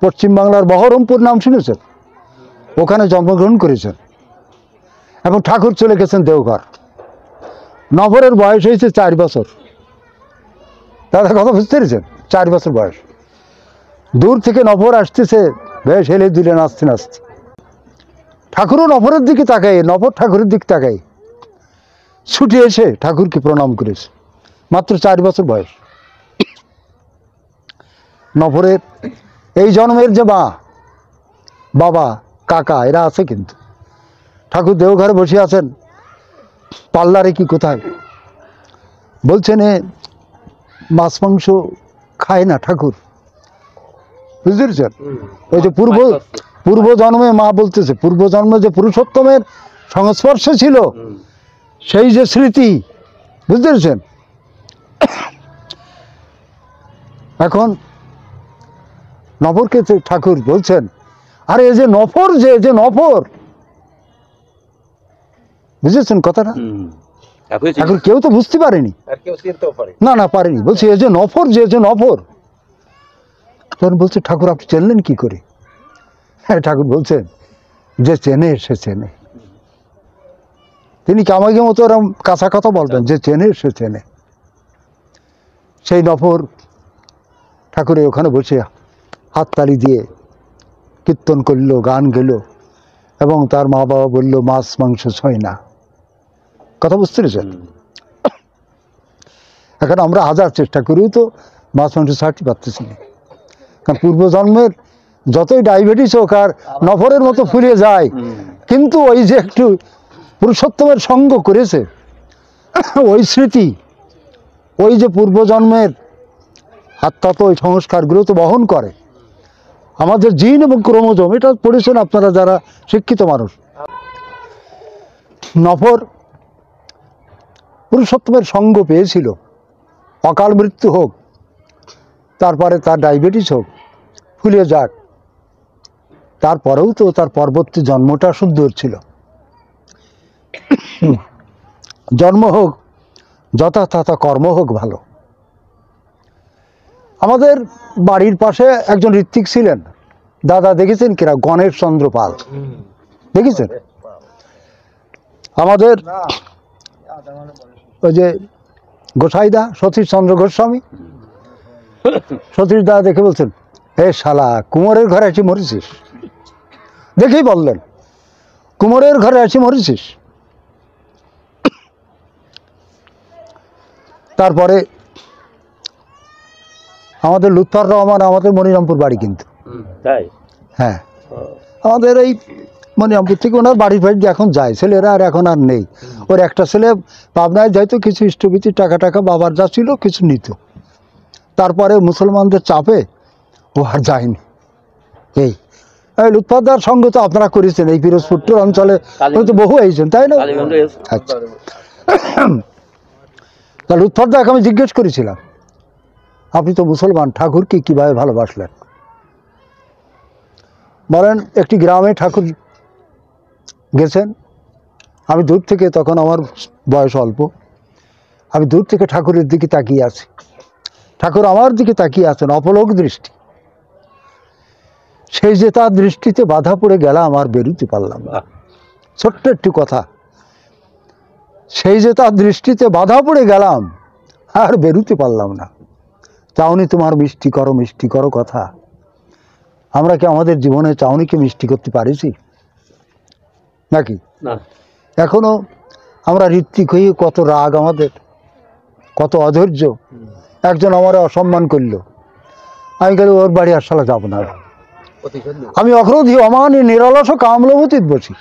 পশ্চিমবাংলার বহরমপুর নাম শুনেছেন? ওখানে জন্মগ্রহণ করেছেন এবং ঠাকুর চলে গেছেন দেওঘর। নফরের বয়স হয়েছে 4 বছর। দাদা কথা বুঝতে পেরেছেন? 4 বছর বয়স। দূর থেকে নফর আসতেছে, বেশ হেলে দুলে নাচতে নাচতে। ঠাকুরও নফরের দিকে তাকাই, নফর ঠাকুরের দিকে তাকাই, ছুটে এসে ঠাকুরকে প্রণাম করেছে। মাত্র 4 বছর বয়স। নফরের এই জন্মের যে মা, বাবা, কাকা এরা আছে কিন্তু। ঠাকুর দেওঘরে বসে আছেন, পাল্লারে কি কোথায় বলছেন, এ মাছ মাংস খায় না ঠাকুর, বুঝতে পেরেছেন? ওই যে পূর্ব জন্মে মা বলতেছে, পূর্ব জন্মে যে পুরুষোত্তমের সংস্পর্শে ছিল সেই যে স্মৃতি, বুঝতে পেরেছেন? এখন নফরকে ঠাকুর বলছেন, আরে এই যে নফর, যে নফর, বুঝেছেন কথাটা? ঠাকুর কেউ তো বুঝতে পারেনি, না না পারেনি। বলছে, এই যে নফর, যে নফর। তখন বলছে, ঠাকুর আপনি চেনলেন কি করে? হ্যাঁ, ঠাকুর বলছেন, যে চেনে সে চেনে। তিনি কামাইকে মতো এরকম কাঁচা কথা বলবেন, যে চেনে সে চেনে। সেই নফর ঠাকুরের ওখানে বসে হাততালি দিয়ে কীর্তন করলো, গান গেল, এবং তার মা বাবা বলল, মাছ মাংস ছয় না। কথা বুঝতে পেরেছেন? এখন আমরা হাজার চেষ্টা করেও তো মাছ মাংস ছাড়তে পারতেছি না, কারণ পূর্বজন্মের যতই ডায়াবেটিস হোক আর নফরের মতো ফুরিয়ে যায়, কিন্তু ওই যে একটু পুরুষোত্তমের সঙ্গ করেছে, ওই স্মৃতি, ওই যে পূর্বজন্মের আত্মা তো ওই সংস্কারগুলো তো বহন করে। আমাদের জিন এবং ক্রোমোজোম, এটা পড়েছেন আপনারা যারা শিক্ষিত মানুষ। নফর পুরুষোত্তমের সঙ্গ পেয়েছিল, অকাল মৃত্যু হোক, তারপরে তার ডায়াবেটিস হোক, ফুলিয়ে যাক, তারপরেও তো তার পরবর্তী জন্মটা সুন্দর ছিল। জন্ম হোক যথাতথা, কর্ম হোক ভালো। আমাদের বাড়ির পাশে একজন ঋত্বিক ছিলেন, দাদা দেখেছেন কিনা? গণেশ চন্দ্র পাল দেখেছেন? আমাদের ওই যে গোসাইদা সতীশ চন্দ্র গোস্বামী, সতীশ দা দেখে বলছেন, এ শালা কুমোরের ঘরে এসে মরেছিস। দেখেই বললেন, কুমোরের ঘরে এসে মরেছিস। তারপরে আমাদের লুৎফর রহমান, আমাদের মনিরামপুর বাড়ি কিন্তু, তাই হ্যাঁ আমাদের এই মনিরামপুর থেকে ওনার বাড়ির বাড়ি এখন যায়, ছেলেরা আর এখন আর নেই। ওর একটা ছেলে পাবনায় যাইতো, কিছু ইষ্টবিতি টাকা বাবার যা ছিল কিছু নিত, তারপরে মুসলমানদের চাপে ও আর যায়নি। এই লুৎফরদার সঙ্গে তো আপনারা করেছেন এই পিরোজপুর অঞ্চলে, তো বহু এইছেন তাই না? আচ্ছা, তা লুৎফরদাকে আমি জিজ্ঞেস করেছিলাম, আপনি তো মুসলমান, ঠাকুরকে কীভাবে ভালোবাসলেন? বলেন, একটি গ্রামে ঠাকুর গেছেন, আমি দূর থেকে, তখন আমার বয়স অল্প, আমি দূর থেকে ঠাকুরের দিকে তাকিয়ে আছি, ঠাকুর আমার দিকে তাকিয়ে আছেন অপলক দৃষ্টি। সেই যে তার দৃষ্টিতে বাধা পড়ে গেলাম, আর বেরোতে পারলাম না। ছোট্ট একটু কথা, সেই যে তার দৃষ্টিতে বাধা পড়ে গেলাম, আর বেরোতে পারলাম না। চাউনি তোমার মিষ্টি করো কথা। আমরা কি আমাদের জীবনে চাউনিকে মিষ্টি করতে পারিছি নাকি? এখনো আমরা ঋত্বিক হয়ে কত রাগ আমাদের, কত অধৈর্য। একজন আমার অসম্মান করলো, আমি গেলে ওর বাড়ি আর শালা যাবো না, আমি অক্রোধী অমানি নিরলস কামলভূতিত বসি।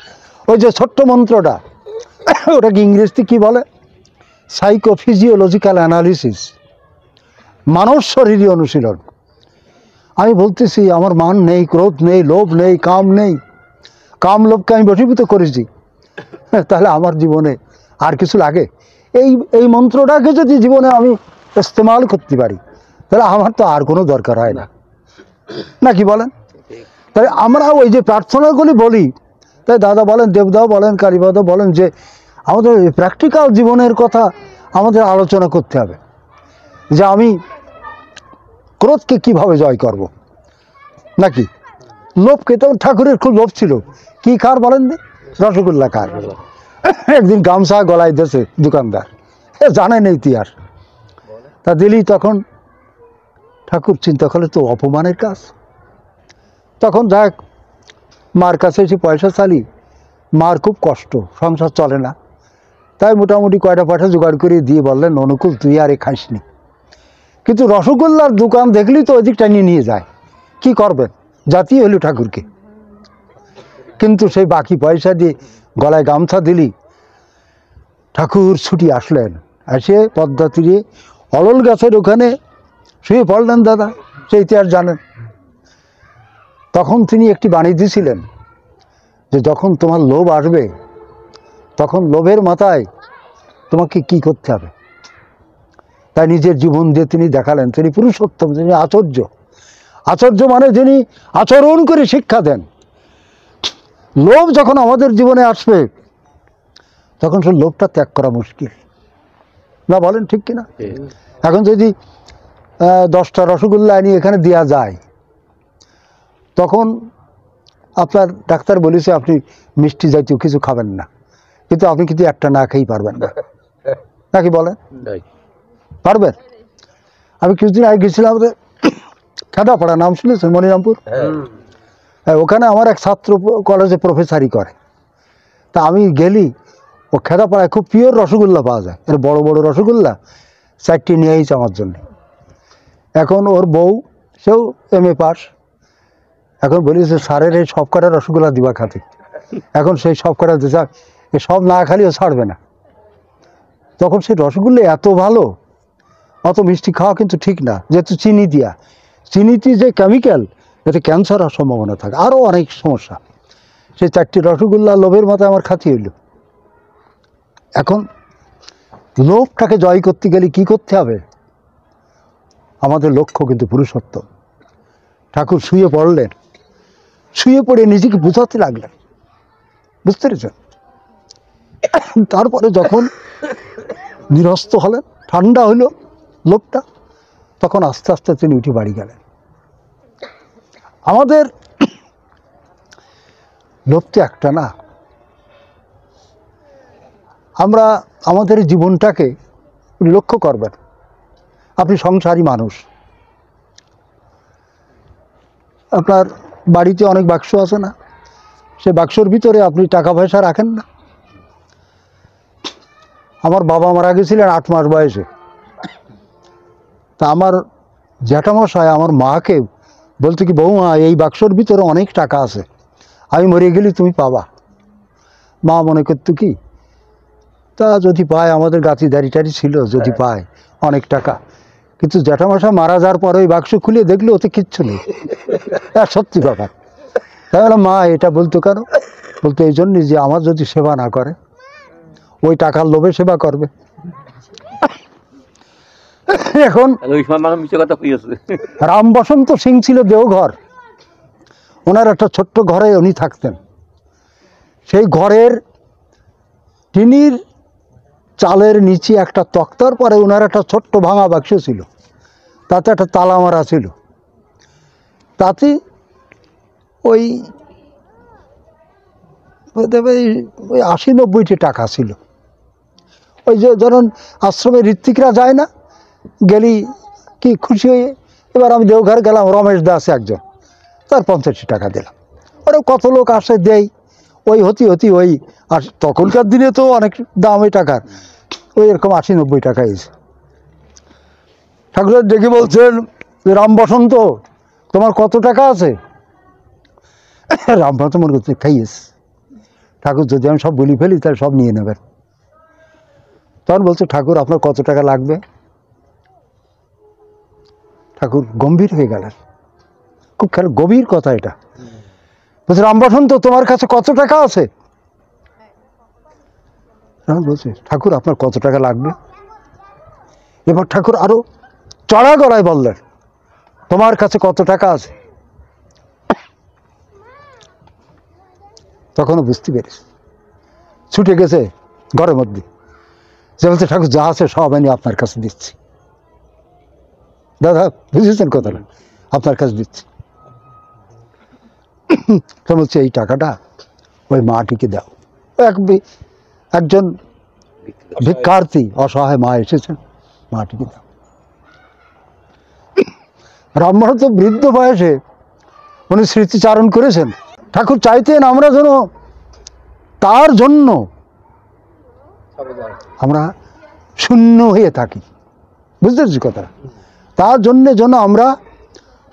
ওই যে ছোট্ট মন্ত্রটা, ওটাকে ইংরেজিতে কি বলে? সাইকোফিজিওলজিক্যাল অ্যানালিসিস, মানব শরীরী অনুশীলন। আমি বলতেছি আমার মান নেই, ক্রোধ নেই, লোভ নেই, কাম নেই, কাম লোভকে আমি বশীভূত করেছি, তাহলে আমার জীবনে আর কিছু লাগে? এই মন্ত্রটাকে যদি জীবনে আমি ইস্তেমাল করতে পারি, তাহলে আমার তো আর কোনো দরকার হয় না, নাকি বলেন? তাই আমরা ওই যে প্রার্থনাগুলি বলি, তাই দাদা বলেন, দেবদাও বলেন, কালীবাদও বলেন, যে আমাদের প্র্যাকটিক্যাল জীবনের কথা আমাদের আলোচনা করতে হবে, যে আমি ক্রোধকে কিভাবে জয় করব, নাকি লোভকে। তখন ঠাকুরের খুব লোভ ছিল, কি খার বলেন? রসগোল্লা খার। একদিন গামছা গলায় দিয়েছে দোকানদার, জানেন ইতিহাস, তা দিলি। তখন ঠাকুর চিন্তা করলে তো অপমানের কাজ। তখন যাক, মার কাছে এসে পয়সা চালি, মার খুব কষ্ট, সংসার চলে না, তাই মোটামুটি কয়টা পয়সা জোগাড় করে দিয়ে বললেন, অনুকূল তুই আরে খাসনি, কিন্তু রসগোল্লার দোকান দেখলি তো ওইদিক টানিয়ে নিয়ে যায়, কি করবেন? জাতি হইল ঠাকুরকে। কিন্তু সেই বাকি পয়সা দিয়ে গলায় গামছা দিলি, ঠাকুর ছুটি আসলেন, এসে পদ্মা তীরে অলল গাছের ওখানে শুয়ে পড়লেন। দাদা সেই ইতিহাস জানেন। তখন তিনি একটি বাণী দিয়েছিলেন, যে যখন তোমার লোভ আসবে, তখন লোভের মাথায় তোমাকে কি করতে হবে। তাই নিজের জীবন দিয়ে তিনি দেখালেন, তিনি পুরুষোত্তম, তিনি আচার্য। আচার্য মানে যিনি আচরণ করে শিক্ষা দেন। লোভ যখন আমাদের জীবনে আসবে, তখন সে লোভটা ত্যাগ করা মুশকিল, না বলেন ঠিক কিনা? এখন যদি 10টা রসগোল্লা আনি এখানে দেওয়া যায়, তখন আপনার ডাক্তার বলেছে আপনি মিষ্টি জাতীয় কিছু খাবেন না, কিন্তু আপনি কিন্তু একটা না খেয়েই পারবেন না, নাকি বলেন? পারবেন? আমি কিছুদিন আগে গেছিলাম খেদাপাড়া, নাম শুনেছেন? মনিরামপুর। ওখানে আমার এক ছাত্র কলেজে প্রফেসারি করে, তা আমি গেলি, ও খেদাপাড়ায় খুব পিওর রসগোল্লা পাওয়া যায়, এর বড় বড় রসগোল্লা 4টি নিয়ে আইছে আমার জন্য। এখন ওর বউ, সেও MA পাস, এখন বলিছে স্যারের এই সব কটা রসগোল্লা দিবা খাতে। এখন সেই সব কটা দিশা, এ সব না খালিও ছাড়বে না। তখন সেই রসগোল্লা এত ভালো, অত মিষ্টি খাওয়া কিন্তু ঠিক না, যেহেতু চিনি দিয়া, চিনিতে যে কেমিক্যাল, এতে ক্যান্সার হওয়ার সম্ভাবনা থাকে, আরও অনেক সমস্যা। সেই 4টি রসগোল্লা লোভের মাথায় আমার খাতি হইল। এখন লোভটাকে জয় করতে গেলে কি করতে হবে? আমাদের লক্ষ্য কিন্তু পুরুষোত্তম। ঠাকুর শুয়ে পড়লেন, শুয়ে পড়ে নিজেকে বুঝাতে লাগলেন, বুঝতে পেরেছেন? তারপরে যখন নিরস্ত হলেন, ঠান্ডা হইল লোভটা, তখন আস্তে আস্তে তিনি উঠে বাড়ি গেলেন। আমাদের লোভ তো একটা না। আমরা আমাদের জীবনটাকে লক্ষ্য করবেন। আপনি সংসারী মানুষ, আপনার বাড়িতে অনেক বাক্স আছে না? সে বাক্সর ভিতরে আপনি টাকা পয়সা রাখেন না? আমার বাবা মারা গেছিলেন 8 মাস বয়সে। তা আমার জ্যাঠামশাই আমার মাকে বলতো কি, বৌমা এই বাক্সর ভিতরে অনেক টাকা আছে, আমি মরে গেলে তুমি পাবা। মা মনে করতো কি, তা যদি পায়, আমাদের গাছি দাড়ি টাড়ি ছিল, যদি পায় অনেক টাকা। কিন্তু জ্যাঠামশাই মারা যাওয়ার পরে ওই বাক্স খুলে দেখলে ওতে কিচ্ছু নেই। সত্যি ব্যাপার। তাই বললাম, মা এটা বলতো কেন? বলতো এই জন্যই যে আমার যদি সেবা না করে, ওই টাকার লোভে সেবা করবে। এখন রাম বসন্ত সিং ছিল দেওঘর, ওনার একটা ছোট্ট ঘরে উনি থাকতেন। সেই ঘরের টিনির চালের নিচে একটা তক্তার পরে ওনার একটা ছোট্ট ভাঙা বাক্স ছিল, তাতে একটা তালা মারা ছিল। তাতে ওই 80-90টি টাকা ছিল। ওই যে ধরুন আশ্রমে ঋত্বিকরা যায় না, গেলি কি খুশি হয়ে, এবার আমি দেওঘর গেলাম, রমেশ দাস একজন, তার 50টি টাকা দিলাম। ওরা কত লোক আসে দেয়, ওই হতি ওই। আর তখনকার দিনে তো অনেক দাম ওই টাকার, ওই এরকম 80-90 টাকা এসে ঠাকুরের ডেকে বলছেন, রাম বসন্ত তোমার কত টাকা আছে? রাম বসন্ত মনে করছে খাইয়েস, ঠাকুর যদি আমি সব বলি ফেলি তাহলে সব নিয়ে নেবেন। তখন বলছে, ঠাকুর আপনার কত টাকা লাগবে? ঠাকুর গম্ভীর হয়ে গেলেন, খুব খেয়াল, গভীর কথা এটা। বলছে, রাম বসন্ত তোমার কাছে কত টাকা আছে? বলছে, ঠাকুর আপনার কত টাকা লাগবে? এবার ঠাকুর আরো চড়া গলায় বললেন, তোমার কাছে কত টাকা আছে? তখনও বুঝতে পেরেছে, ছুটে গেছে ঘরের মধ্যে, যে বলছে, ঠাকুর যা আছে সব আমি আপনার কাছে দিচ্ছি। দাদা বুঝেছেন কথাটা, আপনার কাছে দিচ্ছি। তো বলছে, এই টাকাটা ওই মাটিকে দাও। একজন ভিক্ষার্থী অসহায় মা এসেছেন, মাটিকে দাও। রামমোহন তো বৃদ্ধ বয়সে উনি স্মৃতিচারণ করেছেন। ঠাকুর চাইতেন আমরা যেন তার জন্য আমরা শূন্য হয়ে থাকি। বুঝতে পারছি কথা? তার জন্যে যেন আমরা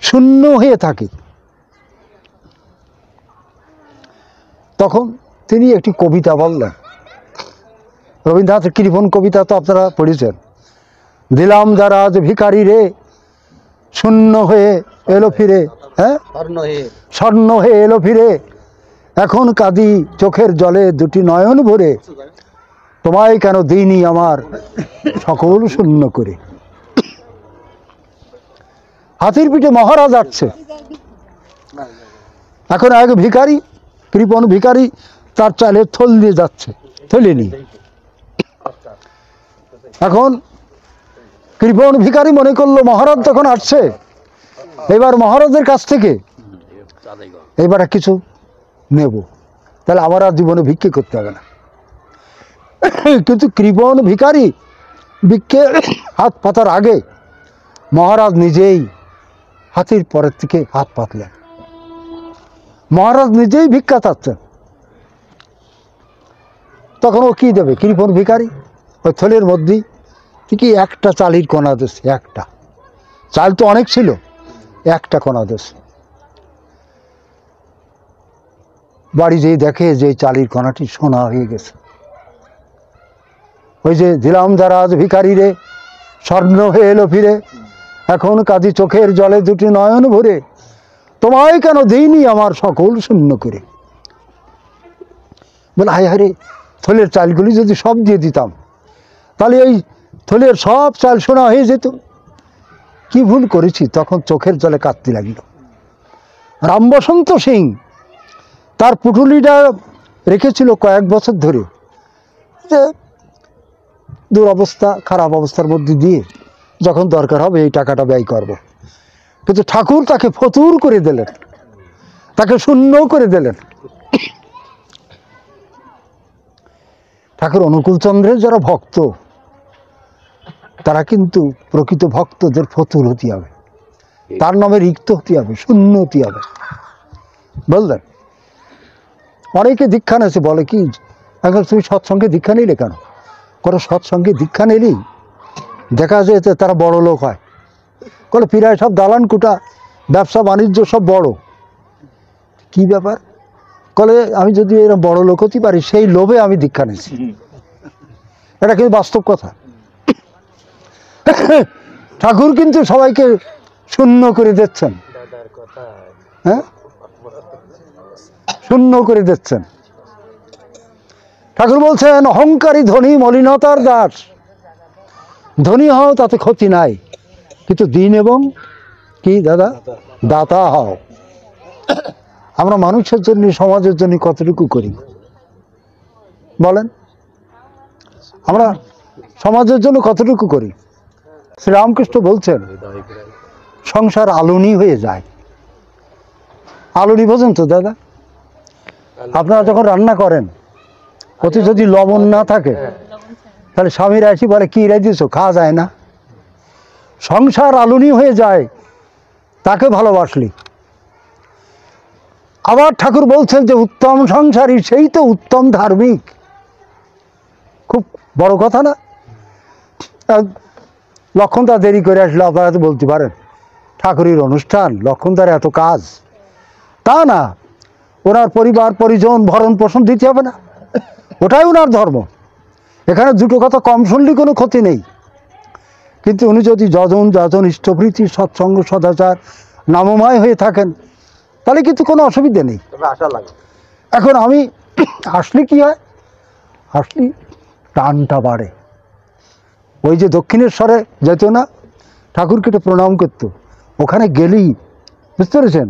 শূন্য হয়ে থাকি। তখন তিনি একটি কবিতা বললেন, রবীন্দ্রনাথের কৃপণ কবিতা তো আপনারা পড়েছেন। দিলাম যারা আজ ভিখারি রে, শূন্য হয়ে এলো ফিরে, হ্যাঁ স্বর্ণ হয়ে এলো ফিরে, এখন কাঁদি চোখের জলে দুটি নয়ন ভরে, তোমায় কেন দিইনি আমার সকল শূন্য করে। হাতির পিঠে মহারাজ আসছে, এখন এক ভিখারি, কৃপণ ভিখারি, তার চালের থল দিয়ে যাচ্ছে, থলে নিয়ে। এখন কৃপণ ভিখারি মনে করলো মহারাজ তখন আসছে, এবার মহারাজের কাছ থেকে এবার কিছু নেব, তাহলে আমার আর জীবনে ভিক্ষে করতে হবে না। কিন্তু কৃপণ ভিখারি ভিক্ষে হাত পাতার আগে মহারাজ নিজেই হাতির পরের থেকে হাত পাতলেন। মহারাজ নিজেই ভিক্ষা চাচ্ছেন। তখন ও কি দেবে? কৃপণ ভিখারি ওই থলের মধ্যেই ঠিকই একটা চালের কণা দিচ্ছে, একটা চাল তো অনেক ছিল, একটা কণা দিচ্ছে। বাড়ি যেই দেখে যে চালের কণাটি সোনা হয়ে গেছে। ওই যে দিলাম যারা আজ ভিখারি রে, স্বর্ণ হয়ে এলো ফিরে, এখন কাঁদি চোখের জলে দুটি নয়ন ভরে, তোমায় কেন দিইনি আমার সকল শূন্য করে। বলে, হায় হায় রে, থলের চালগুলি যদি সব দিয়ে দিতাম তাহলে এই থলের সব চাল সোনা হয়ে যেত। কি ভুল করেছি। তখন চোখের জলে কাঁদতে লাগলো। রাম বসন্ত সিং তার পুটুলিটা রেখেছিল কয়েক বছর ধরে, যে দুরবস্থা, খারাপ অবস্থার মধ্যে দিয়ে যখন দরকার হবে এই টাকাটা ব্যয় করব। কিন্তু ঠাকুর তাকে ফতুর করে দিলেন, তাকে শূন্য করে দিলেন। ঠাকুর অনুকূলচন্দ্রের যারা ভক্ত, তারা কিন্তু প্রকৃত ভক্তদের ফতুর হতে হবে, তার নামে রিক্ত হতে হবে, শূন্য হতে হবে। বললেন অনেকে দীক্ষা নেছে, বলে কি এখন তুমি সৎসঙ্গে দীক্ষা নিলে কেন? কোনো সৎসঙ্গে দীক্ষা নিলেই দেখা যায় যে তারা বড় লোক হয়। বলে প্রায় সব দালান কুটা, ব্যবসা বাণিজ্য সব বড়। কি ব্যাপার? বলে আমি যদি এরকম বড় লোক হতে পারি সেই লোভে আমি দীক্ষা নিয়েছি। এটা কিন্তু বাস্তব কথা। ঠাকুর কিন্তু সবাইকে শূন্য করে দিচ্ছেন, হ্যাঁ, শূন্য করে দিচ্ছেন। ঠাকুর বলছেন অহংকারী ধনী মলিনতার দাস, ধনী হও তাতে ক্ষতি নাই, কিন্তু দিন এবং কি দাদা দাতা হও। আমরা মানুষের জন্য সমাজের জন্য কতটুকু করি বলেন? আমরা সমাজের জন্য কতটুকু করি? শ্রীরামকৃষ্ণ বলছেন সংসার আলুনি হয়ে যায়। আলুনি বোঝেন তো দাদা? আপনারা যখন রান্না করেন ওতে যদি লবণ না থাকে তাহলে স্বামীরা এসে বলে কি রাই দিয়েছো, খাওয়া যায় না। সংসার আলুনি হয়ে যায় তাকে ভালোবাসলি। আবার ঠাকুর বলছেন যে উত্তম সংসারী সেই তো উত্তম ধার্মিক। খুব বড় কথা না? লক্ষণদা দেরি করে আসলে আপনারা তো বলতে পারেন ঠাকুরের অনুষ্ঠান, লক্ষণদার এত কাজ। তা না, ওনার পরিবার পরিজন ভরণ পোষণ দিতে হবে না, ওটাই ওনার ধর্ম। এখানে দুটো কথা কম শুনলে কোনো ক্ষতি নেই। কিন্তু উনি যদি যজন যজন ইষ্টপ্রীতি সৎসঙ্গ সদাচার নামময় হয়ে থাকেন তাহলে কিন্তু কোনো অসুবিধা নেই। এখন আমি আসলে কি হয়, আসলে টানটা বাড়ে। ওই যে দক্ষিণেশ্বরে যেত না, ঠাকুরকে একটু প্রণাম করতো, ওখানে গেলেই বুঝতে পেরেছেন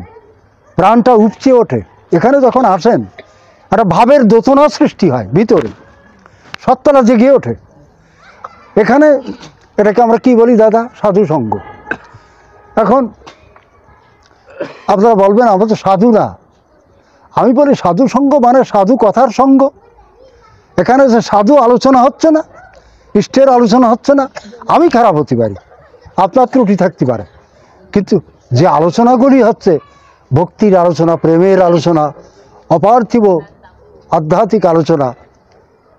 প্রাণটা উপচে ওঠে। এখানে যখন আসেন একটা ভাবের দোতনা সৃষ্টি হয় ভিতরে, সত্তাটা জেগে ওঠে। এখানে এটাকে আমরা কি বলি দাদা? সাধু সঙ্গ। এখন আপনারা বলবেন আমরা তো সাধু না। আমি বলি সাধু সঙ্গ মানে সাধু কথার সঙ্গ। এখানে যে সাধু আলোচনা হচ্ছে না, ইষ্টের আলোচনা হচ্ছে না। আমি খারাপ হতে পারি, আপনার ত্রুটি থাকতে পারে, কিন্তু যে আলোচনাগুলি হচ্ছে ভক্তির আলোচনা, প্রেমের আলোচনা, অপার্থিব আধ্যাত্মিক আলোচনা,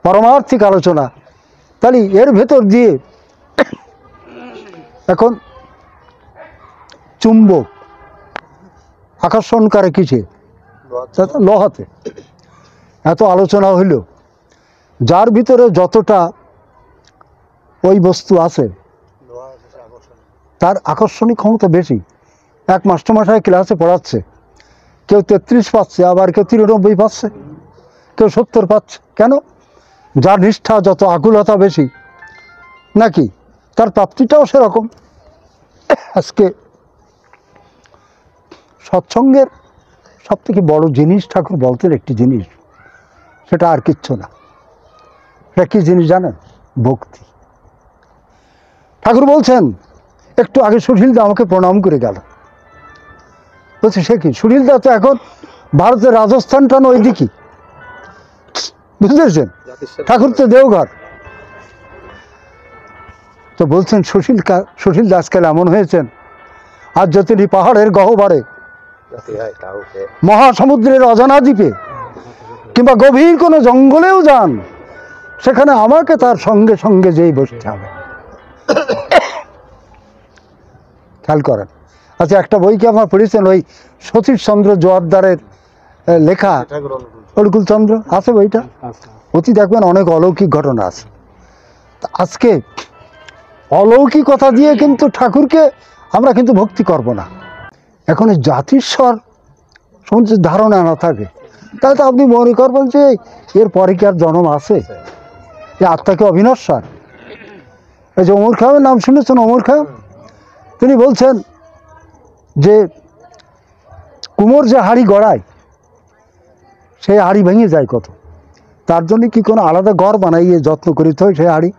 পারমার্থিক আলোচনা, তাহলে এর ভেতর দিয়ে এখন চুম্বক আকর্ষণ করে কিসে? লোহাতে। এত আলোচনা হইল, যার ভিতরে যতটা ওই বস্তু আছে তার আকর্ষণীয় ক্ষমতা বেশি। এক মাস্টারমশাই ক্লাসে পড়াচ্ছে, কেউ 33 পাচ্ছে, আবার কেউ 93 পাচ্ছে, কেউ 70 পাচ্ছে। কেন? যার নিষ্ঠা যত, আকুলতা বেশি, নাকি তার প্রাপ্তিটাও সেরকম। আজকে সৎসঙ্গের সব থেকে বড় জিনিস ঠাকুর বলতেন একটি জিনিস, সেটা আর কিচ্ছু না। সেটা কি জিনিস জানেন? ভক্তি। ঠাকুর বলছেন একটু আগে সুশীলদা আমাকে প্রণাম করে গেল, বলছে সে কি? সুশীলদা তো এখন ভারতের রাজস্থানটা ওই দিকই, বুঝতে পেরেছেন? ঠাকুর তো দেওঘর। তো বলছেন সুশীল দাসকাল এমন হয়েছেন, আর যদি পাহাড়ের গহ্বরে, মহাসমুদ্রের অজানা দ্বীপে কিংবা গভীর কোনো জঙ্গলেও যান, সেখানে আমাকে তার সঙ্গে সঙ্গে যেই বসতে হবে। খেয়াল করেন। আচ্ছা, একটা বই কি আপনার পড়েছেন? ওই সতীশচন্দ্র জোয়ারদারের লেখা, অনুকূলচন্দ্র আছে বইটা? অতি দেখবেন অনেক অলৌকিক ঘটনা আছে। আজকে অলৌকিকতা দিয়ে কিন্তু ঠাকুরকে আমরা কিন্তু ভক্তি করব না। এখন এই জাতিস্বর সম্বন্ধে ধারণা না থাকে তাহলে তো আপনি মনে করবেন যে এর পরে কি আর জন্ম আছে? এই আত্মাকে অবিনশ্বর। এই যে ওমর খায়েমের নাম শুনেছেন? ওমর খায়েম তিনি বলছেন যে কুমোর যে হাড়ি গড়ায় সেই হাড়ি ভেঙে যায় কত, তার জন্য কি কোনো আলাদা ঘর বানাইয়ে যত্ন করিতে হয়? সেই হাড়ি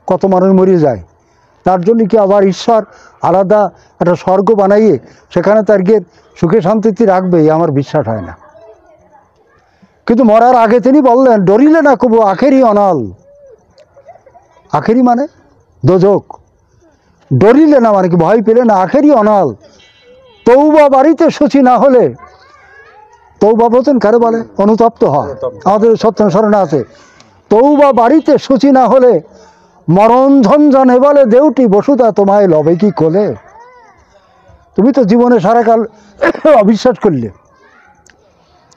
কত মানুষ মরে যায়, তার জন্য কি আবার ঈশ্বর আলাদা একটা স্বর্গ বানাইয়ে সেখানে তার গিয়ে সুখে শান্তিতে রাখবে? আমার বিশ্বাস হয় না। কিন্তু মরার আগে তিনি বললেন ডরিলে না কবু আখেরি অনাল। আখেরি মানে দোজক, ডরিলে না মানে কি? ভয় পেলে না। আখেরি অনাল তৌবা বাড়িতে সূচি না হলে তৌবা বলছেন কারে বলে? অনুতপ্ত হয়। আমাদের সত্য স্মরণে আছে, তৌবা বাড়িতে সূচি না হলে মরণ ঝঞ্ঝনে বলে দেউটি বসুদা তোমায় লবে কি কোলে। তুমি তো জীবনে সারাকাল অবিশ্বাস করলে,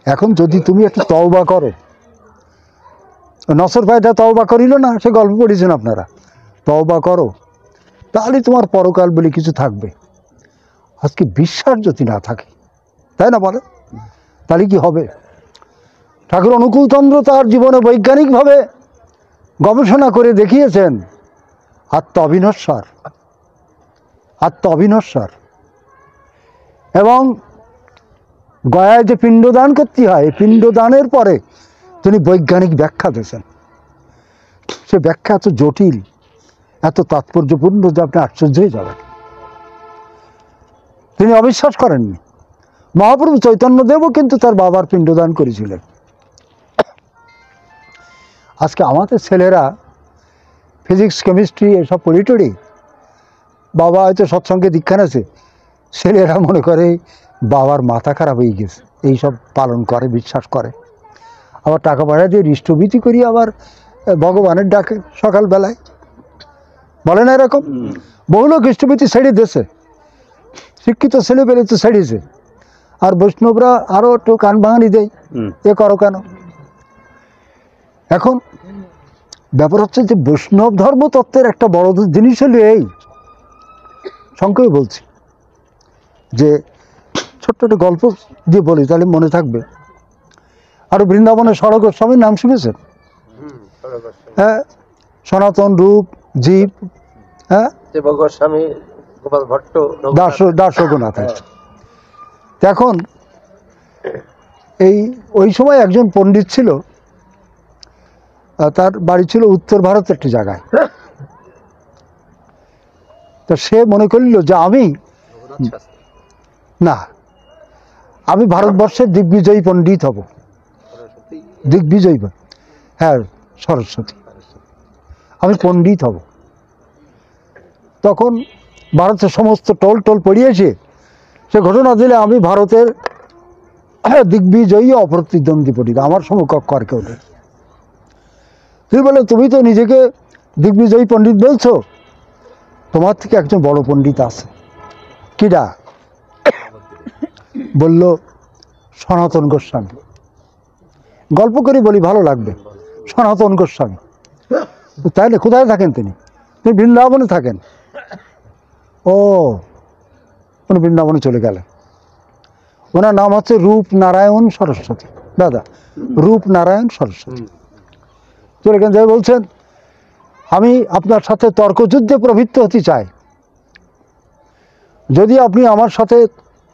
এখন যদি তুমি একটু তওবা করো, নসর ভাইটা তওবা করিল না, সে গল্প পড়েছেন আপনারা, তওবা করো তাহলে তোমার পরকাল বলে কিছু থাকবে। আজকে বিশ্বাস যদি না থাকে, তাই না বলে, তাহলে কি হবে? ঠাকুর অনুকূলচন্দ্র তার জীবনে বৈজ্ঞানিকভাবে গবেষণা করে দেখিয়েছেন আত্ম অবিনশ্বর এবং গয়ায় যে পিণ্ডদান করতে হয়, পিণ্ডদানের পরে তিনি বৈজ্ঞানিক ব্যাখ্যা দিয়েছেন। সে ব্যাখ্যা এত জটিল, এত তাৎপর্যপূর্ণ যে আপনি আশ্চর্য হয়ে যাবেন। তিনি অবিশ্বাস করেননি। মহাপ্রভু চৈতন্যদেবও কিন্তু তার বাবার পিণ্ডদান করেছিলেন। আজকে আমাদের ছেলেরা ফিজিক্স কেমিস্ট্রি এসব পড়ি, বাবা হয়তো সৎসঙ্গে দীক্ষা নেছে, ছেলেরা মনে করে বাবার মাথা খারাপ হয়ে গেছে, এইসব পালন করে, বিশ্বাস করে। আবার টাকা পয়সা দিয়ে হৃষ্টভীতি করি, আবার ভগবানের ডাকে সকালবেলায়, বলে না এরকম? বহু লোক হৃষ্টভীতি ছেড়ে দিয়েছে, শিক্ষিত ছেলে পেলে তো ছেড়েছে, আর বৈষ্ণবরা আরও একটু কান ভাঙানি দেয়, এ করো কেন। এখন ব্যাপার হচ্ছে যে বৈষ্ণব ধর্ম তত্ত্বের একটা বড় জিনিস হলো এই, সংক্ষেপে বলছি, যে ছোট্ট একটা গল্প দিয়ে বলি তাহলে মনে থাকবে। আরও বৃন্দাবনের ষড় গোস্বামীর নাম শুনেছেন? হ্যাঁ, সনাতন, রূপ, জীব, হ্যাঁ, গোস্বামী, গোপাল ভট্ট, দাস রঘুনাথ। এখন ওই সময় একজন পণ্ডিত ছিল, তার বাড়ি ছিল উত্তর ভারতের একটি জায়গায়। তো সে মনে করল যে আমি ভারতবর্ষের দিগ্বিজয়ী পণ্ডিত হব। দিগ্বিজয়ী, হ্যাঁ, সরস্বতী, আমি পণ্ডিত হব। তখন ভারতের সমস্ত টোল পড়িয়েছে, সে ঘটনা দিলে আমি ভারতের দিগ্বিজয়ী অপ্রতিদ্বন্দ্বী পণ্ডিত, আমার সমকক্ষ আর কেউ নেই। তুই বলে, তুমি তো নিজেকে দিগ্বিজয়ী পণ্ডিত বলছো, তোমার থেকে একজন বড় পণ্ডিত আছে। কিডা? বলল, সনাতন গোস্বামী। গল্প করে বলি, ভালো লাগবে। সনাতন গোস্বামী। তাইলে কোথায় থাকেন তিনি? তিনি বৃন্দাবনে থাকেন। ও, উনি বৃন্দাবনে চলে গেলেন। ওনার নাম হচ্ছে রূপনারায়ণ সরস্বতী। দাদা, রূপনারায়ণ সরস্বতী চলে গেলেন। যাই বলছেন, আমি আপনার সাথে তর্কযুদ্ধে প্রবৃত্ত হতে চাই। যদি আপনি আমার সাথে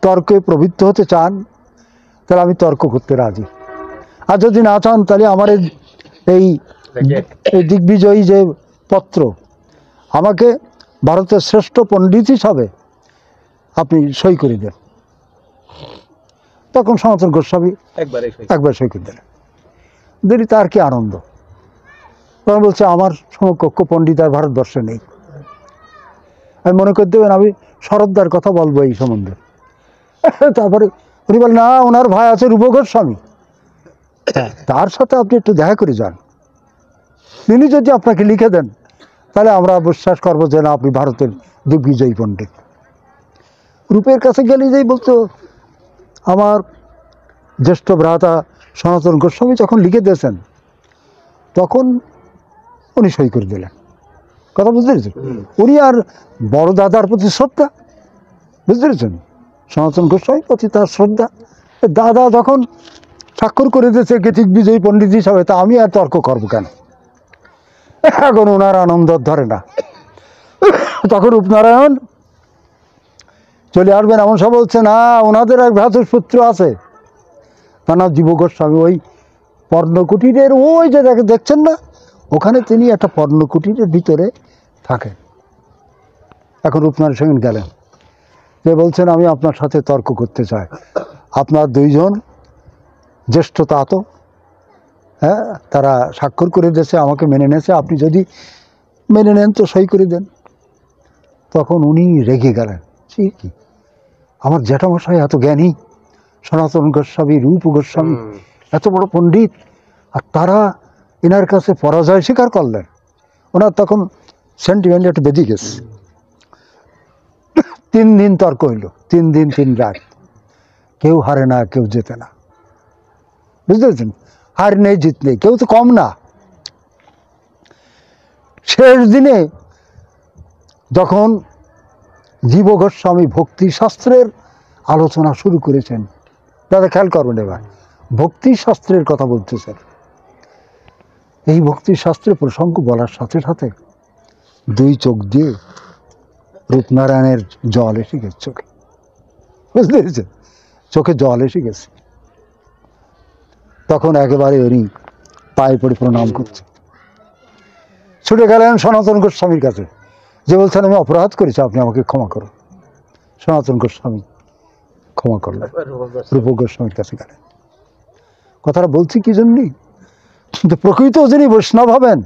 তর্কে প্রবৃত্ত হতে চান তাহলে আমি তর্ক করতে রাজি, আর যদি না চান তাহলে আমার এই দিগ্বিজয়ী যে পত্র, আমাকে ভারতের শ্রেষ্ঠ পণ্ডিত হিসাবে আপনি সই করে দেন। তখন সনাতন গোস্বামী একবার সই করে দিলেন। দিদি, তার কি আনন্দ! তখন বলছে, আমার সমকক্ষ পণ্ডিত আর ভারতবর্ষে নেই। আমি মনে করে দেবেন আমি শরৎদার কথা বলবো এই সম্বন্ধে। তারপরে উনি বলেন, না, ওনার ভাই আছে রূপ গোস্বামী, তার সাথে আপনি একটু দেখা করে যান। তিনি যদি আপনাকে লিখে দেন তাহলে আমরা বিশ্বাস করবো যে না, আপনি ভারতের দিগ্বিজয়ী পণ্ডিত। রূপের কাছে গেলে যেই বলতো, আমার জ্যেষ্ঠ ভ্রাতা সনাতন গোস্বামী যখন লিখে দিয়েছেন, তখন উনি সই করে দিলেন। কথা বুঝতে পেরেছেন? উনি আর বড় দাদার প্রতি শ্রদ্ধা, বুঝতে পেরেছেন? সনাতন গোস্বামীর প্রতি তার শ্রদ্ধা। দাদা যখন স্বাক্ষর করে দিয়েছে দিগ্বিজয়ী পণ্ডিত হিসাবে, তা আমি আর তর্ক করবো কেন? এখন ওনার আনন্দ ধরে না। তখন রূপনারায়ণ চলে আসবেন এমন সব বলছে, না, ওনাদের এক ভ্রাতুষ্পুত্র আছে, তার নাম জীব গোস্বামী। ওই পর্ণকুটিরের ওই যে দেখছেন না, ওখানে তিনি একটা পর্ণকুটিরের ভিতরে থাকেন। এখন রূপনারায়ণ সঙ্গে গেলেন, যে বলছেন, আমি আপনার সাথে তর্ক করতে চাই। আপনার দুইজন জ্যেষ্ঠ তাতো, হ্যাঁ, তারা স্বাক্ষর করে দিয়েছে, আমাকে মেনে নিয়েছে, আপনি যদি মেনে নেন তো সই করে দেন। তখন উনি রেগে গেলেন, কি আমার জ্যাঠামশাই এত জ্ঞানী, সনাতন গোস্বামী, রূপ গোস্বামী, এত বড় পণ্ডিত, আর তারা এনার কাছে পরাজয় স্বীকার করলেন। ওনার তখন সেন্টিমেন্ট একটু বেঁধে গেছে। 3 দিন তর্ক হইল, 3 দিন 3 রাত, কেউ হারে না, কেউ জেতে না। বুঝতে পেরেছেন? হার নেই, জিত নেই, কেউ তো কম না। শেষ দিনে যখন জীব গোস্বামী ভক্তি শাস্ত্রের আলোচনা শুরু করেছেন, দাদা খেয়াল করবেন, এবার ভক্তি শাস্ত্রের কথা বলতেছেন। এই ভক্তি শাস্ত্রের প্রসঙ্গ বলার সাথে সাথে 2 চোখ দিয়ে রূপনারায়ণের জল এসে গেছে চোখে। বুঝতে পেরেছেন? চোখে জল এসে গেছে। তখন একেবারে উনি পায়ে পড়ে প্রণাম করছে, ছুটে গেলেন সনাতন গোস্বামীর কাছে, যে বলছেন আমি অপরাধ করেছি, আপনি আমাকে ক্ষমা করুন। সনাতন গোস্বামী ক্ষমা করলেন, রূপ গোস্বামীর কাছে গেলেন। কথাটা বলছি কি জন্যই, কিন্তু প্রকৃত যিনি বৈষ্ণব হবেন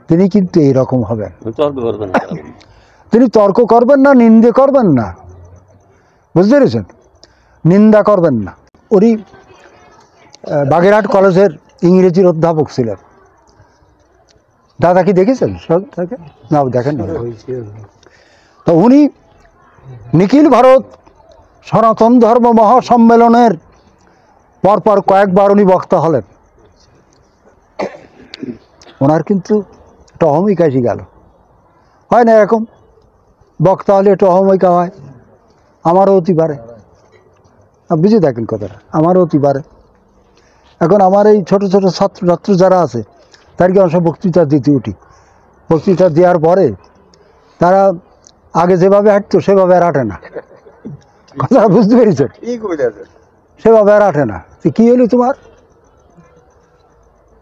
তিনি কিন্তু এইরকম হবেন। তিনি তর্ক করবেন না, নিন্দে করবেন না। বুঝতে পেরেছেন? নিন্দা করবেন না। উনি বাগেরহাট কলেজের ইংরেজির অধ্যাপক ছিলেন। দাদা কি দেখেছেন? তাকে না, দেখেন না। তো উনি নিখিল ভারত সনাতন ধর্ম মহাসম্মেলনের পরপর কয়েকবার উনি বক্তা হলেন। ওনার কিন্তু একটা অহমিকা এসে গেল। হয় না এরকম? বক্তা হলে একটু অহমিকা হয়। আমারও অতি পারে। বুঝে দেখেন কথাটা, আমারও অতি পারে। এখন আমার এই ছোট ছোট ছাত্র যারা আছে, তাদেরকে আমি সব বক্তৃতা দিতে উঠি। বক্তৃতা দেওয়ার পরে তারা আগে যেভাবে হাঁটতো সেভাবে আর হাঁটে না। কথাটা বুঝতে পেরেছেন? সেভাবে আর হাঁটে না। কী হলো তোমার?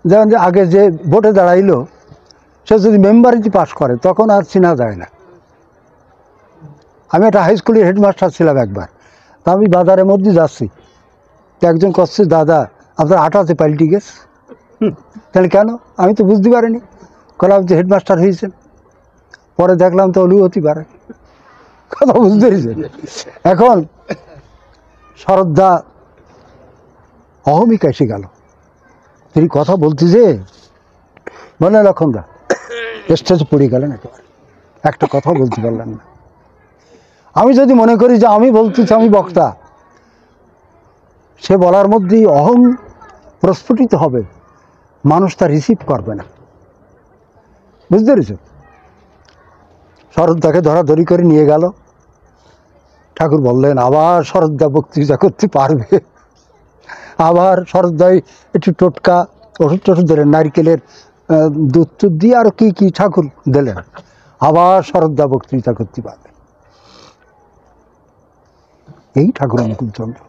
যেমন যে আগে যে ভোটে দাঁড়াইলো, সে যদি মেম্বারিটি পাস করে তখন আর চেনা যায় না। আমি একটা হাই স্কুলের হেডমাস্টার ছিলাম একবার। তা আমি বাজারের মধ্যে যাচ্ছি, তো একজন করছে, দাদা আপনার আটাতে পাল্টি গেছে। তাহলে কেন? আমি তো বুঝতে পারিনি। কলে আপনি হেডমাস্টার হয়েছেন। পরে দেখলাম তো ওলু হতে পারে। কথা বুঝতে পেরেছেন? এখন শরদ্দা অহমিকা এসে গেল। তিনি কথা বলতে যে বলে, লক্ষণদা স্টেজে পড়ে গেলেন, একেবারে একটা কথা বলতে পারলেন না। আমি যদি মনে করি যে আমি বলতেছি, আমি বক্তা, সে বলার মধ্যেই অহং প্রস্ফুটিত হবে, মানুষ তা রিসিভ করবে না। বুঝতে পেরেছ? শরদ্দাকে ধরাধরি করে নিয়ে গেল। ঠাকুর বললেন, আবার শরদ্দা বক্তৃতা করতে পারবে। আবার শরদ্দায় একটু টোটকা ওষুধ টষুধ দিলেন, নারকেলের দুধ টুধ দিয়ে আরও কী কী ঠাকুর দিলেন। আবার শরদ্দা বক্তৃতা করতে পারবে। এই ঠাকুর অনুকূলচন্দ্র।